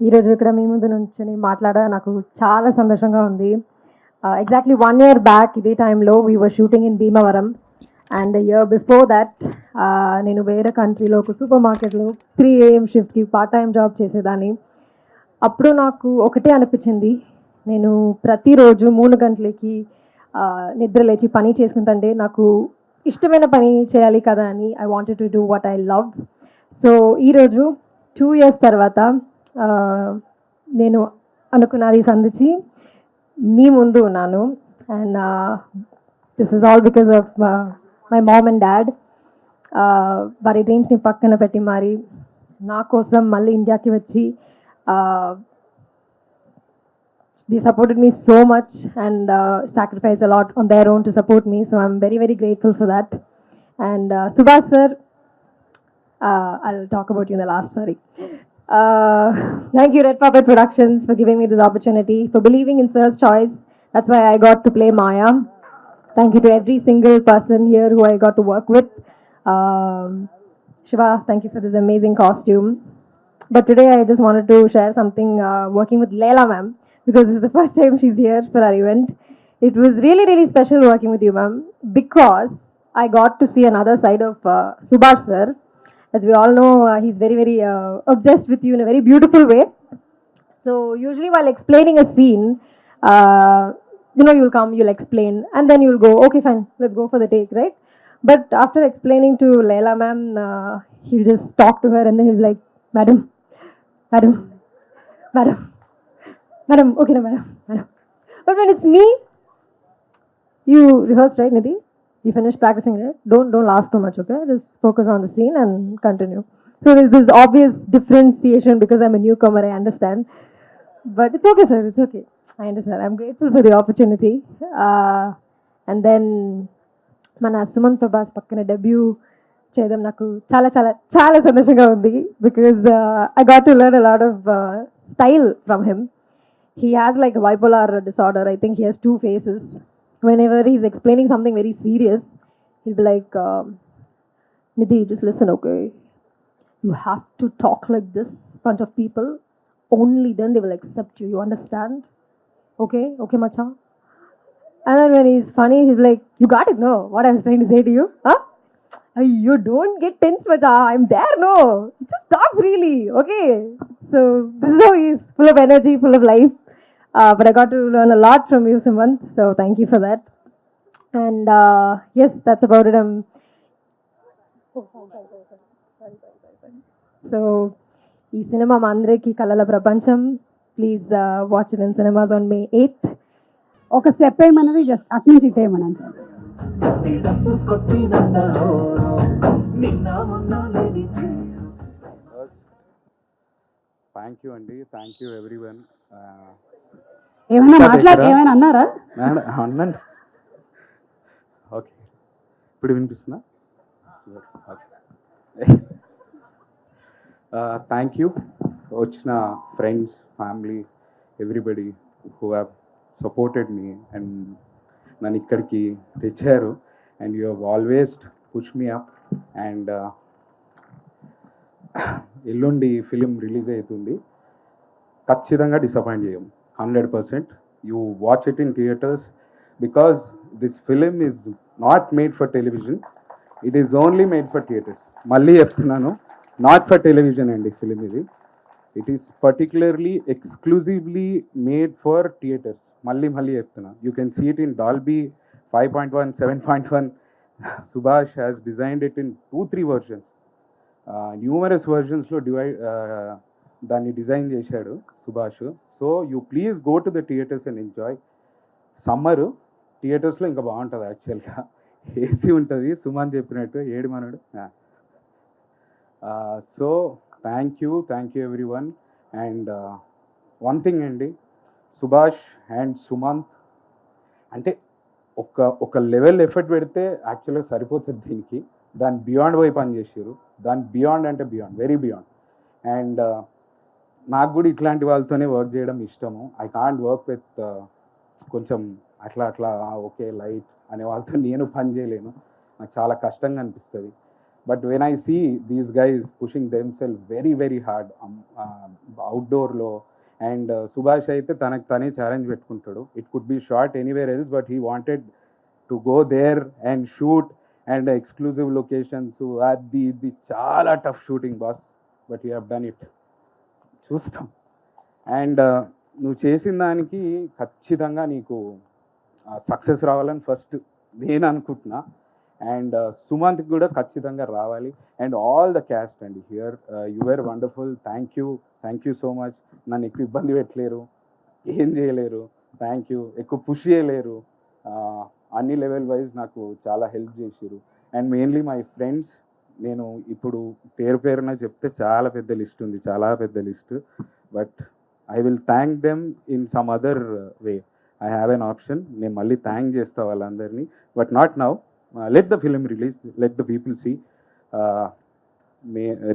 ఈరోజు ఇక్కడ మీ ముందు నుంచి మాట్లాడడం నాకు చాలా సంతోషంగా ఉంది. Exactly 1 year back ఇదే టైంలో we were shooting in Bhimavaram. And year before that నేను వేరే కంట్రీలో ఒక సూపర్ మార్కెట్లో 3 AM షిఫ్ట్కి పార్ట్ టైం జాబ్ చేసేదాన్ని. అప్పుడు నాకు ఒకటే అనిపించింది, నేను ప్రతిరోజు 3 గంటలకి నిద్ర లేచి పని చేసుకుంటుంటే నాకు ఇష్టమైన పని చేయాలి కదా అని I wanted to do what I love. So ఈరోజు 2 years తర్వాత నేను అనుకున్నది సంధించి మీ ముందు ఉన్నాను. And this is all because of my mom and dad. వారి డ్రీమ్స్ని పక్కన పెట్టి మరి నా కోసం మళ్ళీ ఇండియాకి వచ్చి they supported me so much and sacrificed a lot on their own to support me. So I'm very, very grateful for that. And Subhash sir, I'll talk about you in the last, sorry. Thank you Red Puppet Productions for giving me this opportunity, for believing in sir's choice. That's why I got to play Maya. Thank you to every single person here who I got to work with. Shiva, thank you for this amazing costume. But today I just wanted to share something working with Leila ma'am, because this is the first time she's here for our event. It was really, really special working with you, ma'am, because I got to see another side of Subhash sir. As we all know, he's very, very obsessed with you in a very beautiful way. So usually while explaining a scene, you'll come, you'll explain, and then you'll go, okay, fine, let's go for the take, right? But after explaining to Leila ma'am, he'll just talk to her and then he'll be like, madam, madam, madam, madam, okay, no, madam, madam. But when it's me, you rehearsed, right, Nidhi? You finished practicing, right? Don't laugh too much, okay? Just focus on the scene and continue. So there's this obvious differentiation because I'm a newcomer, I understand. But it's okay, sir. It's okay. I understand. I'm grateful for the opportunity. And then మన సుమన్ ప్రభాస్ పక్కన debut చేయడం నాకు చాలా చాలా చాలా సంతోషంగా ఉంది because I got to learn a lot of style from him. He has like a bipolar disorder. I think he has two faces. Whenever he's explaining something very serious, he'll be like, Nidhi, just listen, okay? You have to talk like this in front of people. Only then they will accept you. You understand? Okay? Okay, macha? And then when he's funny, he'll be like, you got it, no? What I was trying to say to you? Huh? You don't get tense, macha. I'm there, no? You just talk freely, okay? So this is how he's full of energy, full of life. But I got to learn a lot from you, Sumant. So thank you for that. And yes, that's about it. So, ఈ cinema మా అందరికీ కళల ప్రపంచం. Please watch it in cinemas on May 8th. ఒక step వేయమన్నది just అటు నుంచి ఇటు వేయమని థ్యాంక్ యూ అండి, థ్యాంక్ యూ ఎవ్రీవన్. ఏమైనా అన్నారా? అన్నాను. ఓకే, ఇప్పుడు వినిపిస్తుందా? థ్యాంక్ యూ వచ్చిన friends, family, everybody who have supported me and నన్ను ఇక్కడికి తెచ్చారు. And you have always push me up. And ఎల్లుండి ఫిలిం రిలీజ్ అవుతుంది, ఖచ్చితంగా డిసప్పాయింట్ చేయం. 100% you watch it in theaters because this film is not made for television, it is only made for theaters. Malli cheptunnanu, not for television andi film idi. It is particularly exclusively made for theaters. Malli cheptunna, you can see it in Dolby 5.1, 7.1. Subhash has designed it in 2-3 versions, numerous versions lo దాన్ని design చేశాడు Subhash. So you please go to the theatres and enjoy. Summer థియేటర్స్లో ఇంకా బాగుంటుంది యాక్చువల్గా, AC ఉంటుంది, సుమాన్ చెప్పినట్టు ఏడు మనడు. So thank you every one. And one thing అండి, సుభాష్ అండ్ సుమంత్ అంటే ఒక లెవెల్ ఎఫర్ట్ పెడితే యాక్చువల్గా సరిపోతుంది దీనికి. దాని బియాండ్ పోయి పని చేసారు, దాని బియాండ్ అంటే బియాండ్, వెరీ బియాండ్. అండ్ నాకు కూడా ఇట్లాంటి వాళ్ళతోనే వర్క్ చేయడం ఇష్టము. ఐ కాంట్ వర్క్ విత్ కొంచెం అట్లా ఓకే లైట్ అనే వాళ్ళతో నేను పని చేయలేను, నాకు చాలా కష్టంగా అనిపిస్తుంది. But when I see these guys pushing them self very very hard అవుట్డోర్లో. అండ్ సుభాష్ అయితే తనకు తనే ఛాలెంజ్ పెట్టుకుంటాడు. It could be short anywhere else, but he wanted to go there and shoot. And exclusive locations, అది ఇది చాలా tough shooting boss, but you have done it. చూస్తాం. And నువ్వు చేసిన దానికి ఖచ్చితంగా నీకు సక్సెస్ రావాలని ఫస్ట్ నేను అనుకుంటున్నా. అండ్ సుమంత్కి కూడా ఖచ్చితంగా రావాలి. అండ్ ఆల్ ద క్యాస్ట్ అండి here, you are wonderful. Thank you so much. నన్ను ఎక్కువ ఇబ్బంది పెట్టలేరు, ఏం చేయలేరు, థ్యాంక్ యూ. ఎక్కువ పుష్ చేయలేరు, అన్ని లెవెల్ వైజ్ నాకు చాలా హెల్ప్ చేసారు. అండ్ మెయిన్లీ మై ఫ్రెండ్స్, నేను ఇప్పుడు పేరున చెప్తే చాలా పెద్ద లిస్ట్ ఉంది, చాలా పెద్ద list. But I will thank them in some other way. I have an option, నేను మళ్ళీ థ్యాంక్ చేస్తా వాళ్ళందరినీ. But not now. Let the film release, let the people see.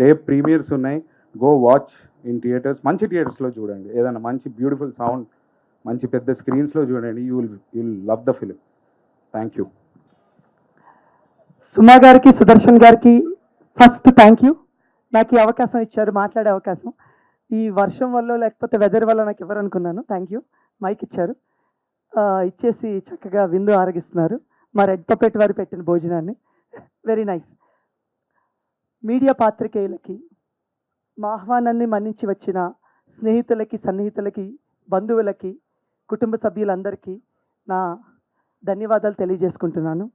రేపు ప్రీమియర్స్ ఉన్నాయి, గో వాచ్ ఇన్ థియేటర్స్. మంచి థియేటర్స్లో చూడండి, ఏదైనా మంచి బ్యూటిఫుల్ సౌండ్, మంచి పెద్ద స్క్రీన్స్లో చూడండి. You will love the film. Thank you. Suma గారికి, సుదర్శన్ గారికి ఫస్ట్ థ్యాంక్ యూ. నాకు ఈ అవకాశం ఇచ్చారు, మాట్లాడే అవకాశం. ఈ వర్షం వల్ల లేకపోతే వెదర్ వల్ల నాకు ఇవ్వరనుకున్నాను. థ్యాంక్ యూ, మైక్ ఇచ్చారు. ఇచ్చేసి చక్కగా విందు ఆరగిస్తున్నారు. మా రెడ్ పపెట్ వారు పెట్టిన భోజనాన్ని. Very nice. మీడియా పాత్రికేయులకి, మా ఆహ్వానాన్ని మన్నించి వచ్చిన స్నేహితులకి, సన్నిహితులకి, బంధువులకి, కుటుంబ సభ్యులందరికీ నా ధన్యవాదాలు తెలియజేసుకుంటున్నాను.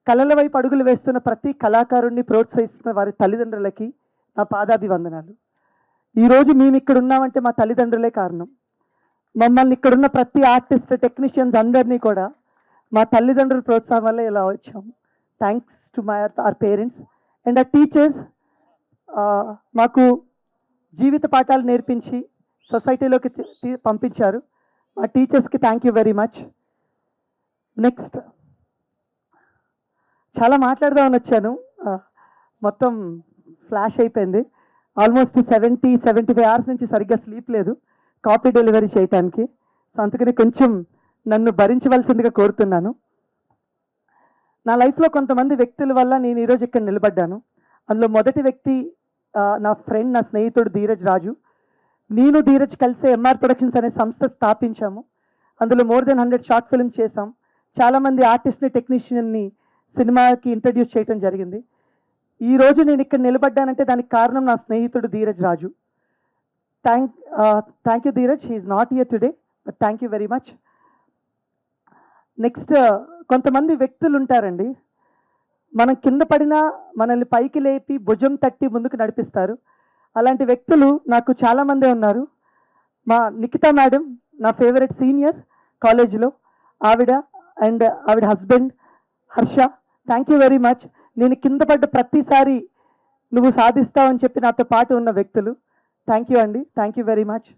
కళల వైపు అడుగులు వేస్తున్న ప్రతి కళాకారుణ్ణి ప్రోత్సహిస్తున్న వారి తల్లిదండ్రులకి నా పాదాభివందనాలు. ఈరోజు మేము ఇక్కడ ఉన్నామంటే మా తల్లిదండ్రులే కారణం. మమ్మల్ని ఇక్కడున్న ప్రతి ఆర్టిస్ట్, టెక్నీషియన్స్ అందరినీ కూడా మా తల్లిదండ్రుల ప్రోత్సాహం వల్ల ఇలా వచ్చాము. Thanks to our parents and hour teachers. మాకు జీవిత పాఠాలు నేర్పించి సొసైటీలోకి పంపించారు. మా టీచర్స్కి thank you very much. Next చాలా మాట్లాడదామని వచ్చాను, మొత్తం ఫ్లాష్ అయిపోయింది. ఆల్మోస్ట్ 75 అవర్స్ నుంచి సరిగ్గా స్లీప్ లేదు కాపీ డెలివరీ చేయడానికి. సో అందుకని కొంచెం నన్ను భరించవలసిందిగా కోరుతున్నాను. నా లైఫ్లో కొంతమంది వ్యక్తుల వల్ల నేను ఈరోజు ఇక్కడ నిలబడ్డాను. అందులో మొదటి వ్యక్తి నా ఫ్రెండ్, నా స్నేహితుడు ధీరజ్ రాజు. నేను ధీరజ్ కలిసే ఎంఆర్ ప్రొడక్షన్స్ అనే సంస్థ స్థాపించాము. అందులో మోర్ దెన్ 100 షార్ట్ ఫిల్మ్ చేసాం. చాలామంది ఆర్టిస్ట్ని, టెక్నీషియన్ని సినిమాకి ఇంట్రడ్యూస్ చేయడం జరిగింది. ఈరోజు నేను ఇక్కడ నిలబడ్డానంటే దానికి కారణం నా స్నేహితుడు Dheeraj Raju. Thank you Dheeraj. He is not here today, but thank you very much. Next, కొంతమంది వ్యక్తులు ఉంటారండి, మనం కింద పడినా మనల్ని పైకి లేపి భుజం తట్టి ముందుకు నడిపిస్తారు. అలాంటి వ్యక్తులు నాకు చాలామందే ఉన్నారు. మా నిఖితా మేడం నా ఫేవరెట్ సీనియర్ కాలేజీలో, ఆవిడ అండ్ ఆవిడ husband Harsha, thank you very much. నేను కింద పడ్డ ప్రతిసారి నువ్వు సాధిస్తావని చెప్పి నాతో పాటు ఉన్న వ్యక్తులు, థ్యాంక్ యూ అండి, థ్యాంక్ యూ వెరీ మచ్.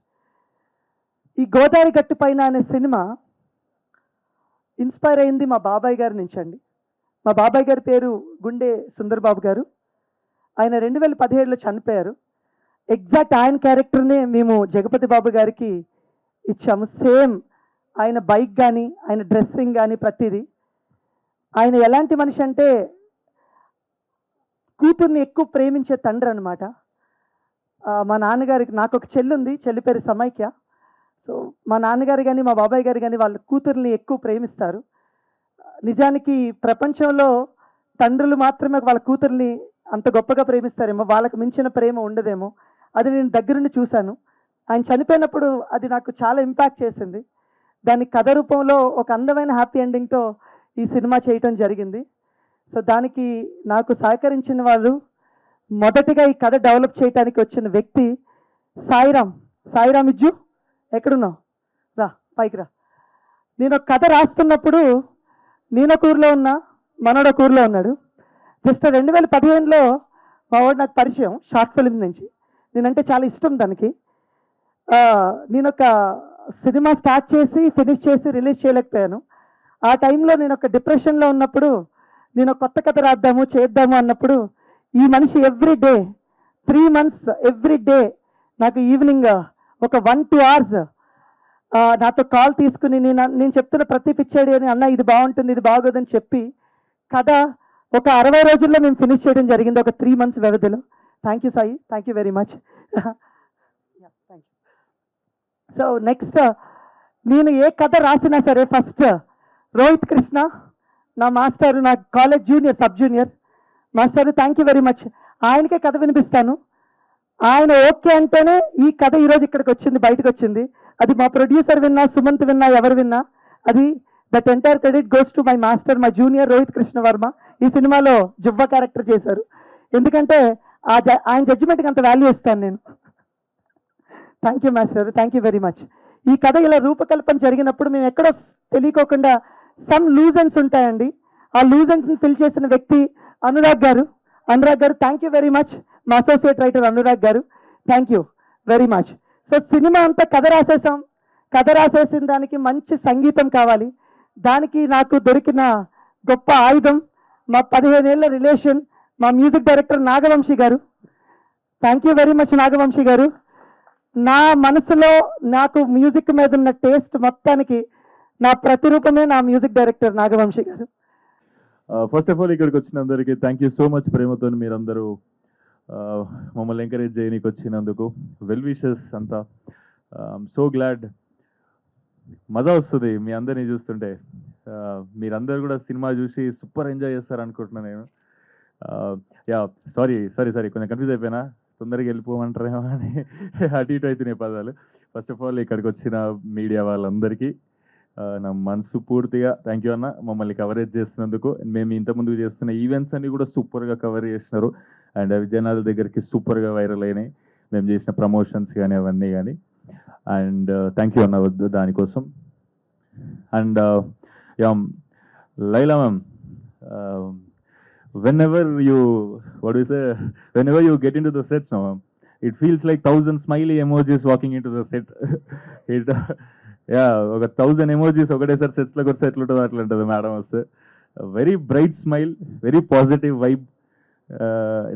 ఈ గోదావరి గట్టు పైన అనే సినిమా ఇన్స్పైర్ అయింది మా బాబాయ్ గారి నుంచి అండి. మా బాబాయ్ గారి పేరు గుండె సుందర్బాబు గారు. ఆయన 2017లో చనిపోయారు. ఎగ్జాక్ట్ ఆయన క్యారెక్టర్నే మేము జగపతి బాబు గారికి ఇచ్చాము. సేమ్ ఆయన బైక్ కానీ, ఆయన డ్రెస్సింగ్ కానీ, ప్రతిదీ. ఆయన ఎలాంటి మనిషి అంటే కూతుర్ని ఎక్కువ ప్రేమించే తండ్రి అనమాట. మా నాన్నగారికి, నాకు ఒక చెల్లి ఉంది, చెల్లి పేరు సమైక్య. సో మా నాన్నగారు కానీ, మా బాబాయ్ గారు కానీ వాళ్ళ కూతుర్ని ఎక్కువ ప్రేమిస్తారు. నిజానికి ప్రపంచంలో తండ్రులు మాత్రమే వాళ్ళ కూతుర్ని అంత గొప్పగా ప్రేమిస్తారేమో, వాళ్ళకు మించిన ప్రేమ ఉండదేమో. అది నేను దగ్గరుండి చూశాను. ఆయన చనిపోయినప్పుడు అది నాకు చాలా ఇంపాక్ట్ చేసింది. దాని కథ రూపంలో ఒక అందమైన హ్యాపీ ఎండింగ్తో ఈ సినిమా చేయటం జరిగింది. సో దానికి నాకు సహకరించిన వాళ్ళు, మొదటిగా ఈ కథ డెవలప్ చేయడానికి వచ్చిన వ్యక్తి సాయిరామ్. సాయిరామ్ ఇజ్జు, ఎక్కడున్నావు? రా, పైకి రా. నేను ఒక కథ రాస్తున్నప్పుడు నేను ఒక ఊరిలో ఉన్నా, మనోడు ఒక ఊరిలో ఉన్నాడు. జస్ట్ 2015లో మా వాడు నాకు పరిచయం షార్ట్ ఫిల్మ్ నుంచి. నేనంటే చాలా ఇష్టం దానికి. నేను ఒక సినిమా స్టార్ట్ చేసి ఫినిష్ చేసి రిలీజ్ చేయలేకపోయాను. ఆ టైంలో నేను ఒక డిప్రెషన్లో ఉన్నప్పుడు, నేను కొత్త కథ రాద్దాము చేద్దాము అన్నప్పుడు, ఈ మనిషి every day 3 months every day నాకు ఈవినింగ్ ఒక 1-2 hours నాతో కాల్ తీసుకుని నేను చెప్తున్న ప్రతి పిచ్చాడు అని, అన్న ఇది బాగుంటుంది, ఇది బాగోదని చెప్పి కథ ఒక 60 రోజుల్లో మేము ఫినిష్ చేయడం జరిగింది, ఒక 3 months వ్యవధిలో. Thank you Sai, thank you very much. Thank you. So next, నేను ఏ కథ రాసినా సరే ఫస్ట్ రోహిత్ కృష్ణ నా మాస్టర్, నా college junior, sub junior master, thank you very much. ఆయనకే కథ వినిపిస్తాను. ఆయన ఓకే అంటేనే ఈ కథ ఈరోజు ఇక్కడికి వచ్చింది, బయటకు వచ్చింది. అది మా ప్రొడ్యూసర్ విన్నా, సుమంత్ విన్నా, ఎవరు విన్నా, అది that entire credit goes to my master, my junior Rohit Krishna Varma. ఈ సినిమాలో జువ్వ క్యారెక్టర్ చేశారు. ఎందుకంటే ఆయన జడ్జిమెంట్కి అంత వాల్యూ ఇస్తాను నేను. Thank you master, thank you very much. ఈ కథ ఇలా రూపకల్పన జరిగినప్పుడు మేము ఎక్కడో తెలియకోకుండా సమ్ లూజెన్స్ ఉంటాయండి. ఆ లూజెన్స్ని ఫిల్ చేసిన వ్యక్తి అనురాగ్ గారు. అనురాగ్ గారు, థ్యాంక్ యూ వెరీ మచ్. మా అసోసియేట్ రైటర్ అనురాగ్ గారు, thank you very much. So cinema అంతా కథ రాసేసాం. కథ రాసేసిన దానికి మంచి సంగీతం కావాలి. దానికి నాకు దొరికిన గొప్ప ఆయుధం మా 15 ఏళ్ల రిలేషన్, మా music director Nagavamsi garu. Thank you very much Nagavamsi garu. నా మనసులో నాకు మ్యూజిక్ మీద ఉన్న టేస్ట్ మొత్తానికి నా ప్రతిరూపమే నా మ్యూజిక్ డైరెక్టర్ నాగవంశీ గారు. ఫస్ట్ ఆఫ్ ఆల్ ఇక్కడికి వచ్చిన అందరికీ థ్యాంక్ యూ సో మచ్. ప్రేమతో మీరందరూ మమ్మల్ని ఎంకరేజ్ చేయడానికి వచ్చినందుకు, వెల్ విషెస్ అంతా. సో గ్లాడ్ మజా వస్తుంది మీ అందరినీ చూస్తుంటే. మీరందరూ కూడా సినిమా చూసి సూపర్ ఎంజాయ్ చేస్తారు అనుకుంటున్నాను నేను. యా సారీ కొంచెం కన్ఫ్యూజ్ అయిపోయినా, తొందరగా వెళ్ళిపోమంటారేమో అని అటు ఇటు అవుతున్నాయి పదాలు. ఫస్ట్ ఆఫ్ ఆల్ ఇక్కడికి వచ్చిన మీడియా వాళ్ళందరికీ నా మనసు పూర్తిగా థ్యాంక్ యూ అన్న, మమ్మల్ని కవరేజ్ చేస్తున్నందుకు. మేము ఇంతకుముందు చేస్తున్న ఈవెంట్స్ అన్ని కూడా సూపర్గా కవర్ చేసినారు అండ్ అవి జనాల దగ్గరికి సూపర్గా వైరల్ అయినాయి, మేము చేసిన ప్రమోషన్స్ కానీ అవన్నీ కానీ. అండ్ థ్యాంక్ యూ అన్న వద్దు దానికోసం. And yeah Laila ma'am, whenever you get into the sets now, it feels like 1,000 smiley emojis walking into the set. It ఒక 1,000 emojis ఒకటేసారి సెట్స్లో కూడా సెట్లు ఉంటుంది, అట్లా ఉంటుంది మేడం వస్తే. Very bright smile, very positive vibe.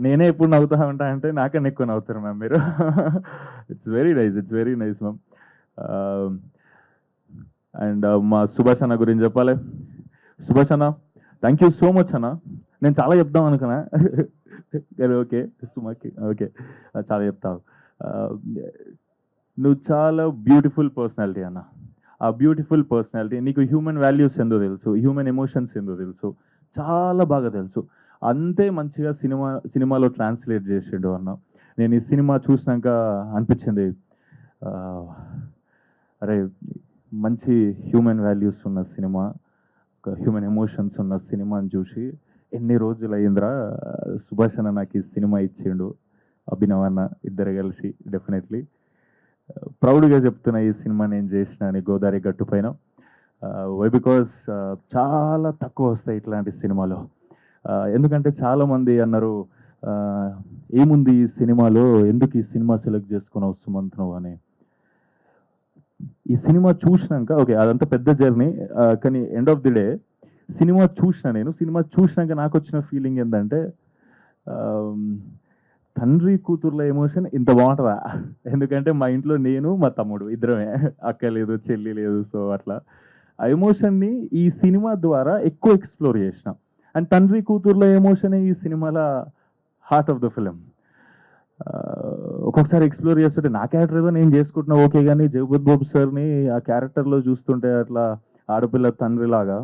నేనే ఎప్పుడు నవ్వుతా ఉంటా అంటే నాకన్నా ఎక్కువ నవ్వుతారు మ్యామ్ మీరు. It's very nice ma'am. And మా సుభాష్ అన్న గురించి చెప్పాలి. సుభాష్ అన్న, థ్యాంక్ యూ సో మచ్ అన్న. నేను చాలా చెప్దాం అనుకున్నా, ఓకే సుమాకి ఓకే చాలా చెప్తావు. నువ్వు చాలా బ్యూటిఫుల్ పర్సనాలిటీ అన్న. ఆ బ్యూటిఫుల్ పర్సనాలిటీ నీకు హ్యూమన్ వాల్యూస్ ఏందో తెలుసు, హ్యూమన్ ఎమోషన్స్ ఏందో తెలుసు, చాలా బాగా తెలుసు. అంతే మంచిగా సినిమాలో ట్రాన్స్లేట్ చేసిండు అన్న. నేను ఈ సినిమా చూసినాక అనిపించింది, అరే మంచి హ్యూమన్ వాల్యూస్ ఉన్న సినిమా, ఒక హ్యూమన్ ఎమోషన్స్ ఉన్న సినిమాని చూసి ఎన్ని రోజులు అయిందిరా, సుభాష్ అన్న నాకు ఈ సినిమా ఇచ్చిండు, అభినవ్ అన్న ఇద్దరు కలిసి. డెఫినెట్లీ ప్రౌడ్గా చెప్తున్నా ఈ సినిమా నేను చేసిన అని గోదావరి గట్టు పైన. వై బికాస్ చాలా తక్కువ వస్తాయి ఇట్లాంటి సినిమాలో. ఎందుకంటే చాలామంది అన్నారు, ఏముంది ఈ సినిమాలో, ఎందుకు ఈ సినిమా సెలెక్ట్ చేసుకున్నావు సుమంత్ నువ్వు అని. ఈ సినిమా చూసినాక ఓకే అదంతా పెద్ద జర్నీ, కానీ end of the day cinema చూసినాక నాకు వచ్చిన ఫీలింగ్ ఏంటంటే, తండ్రి కూతుర్ల ఎమోషన్ ఇంత బాగుంటుందా. ఎందుకంటే మా ఇంట్లో నేను మా తమ్ముడు ఇద్దరమే, అక్క లేదు చెల్లి లేదు. సో అట్లా ఆ ఎమోషన్ని ఈ సినిమా ద్వారా ఎక్కువ ఎక్స్ప్లోర్ చేసిన. అండ్ తండ్రి కూతుర్ల ఎమోషనే ఈ సినిమాల హార్ట్ ఆఫ్ ద ఫిలిం. ఒక్కొక్కసారి ఎక్స్ప్లోర్ చేస్తుంటే నా క్యారెక్టర్ ఏదో నేను చేసుకుంటున్నా ఓకే, కానీ జగపత్ బాబు సార్ని ఆ క్యారెక్టర్లో చూస్తుంటే అట్లా ఆడపిల్ల తండ్రిలాగా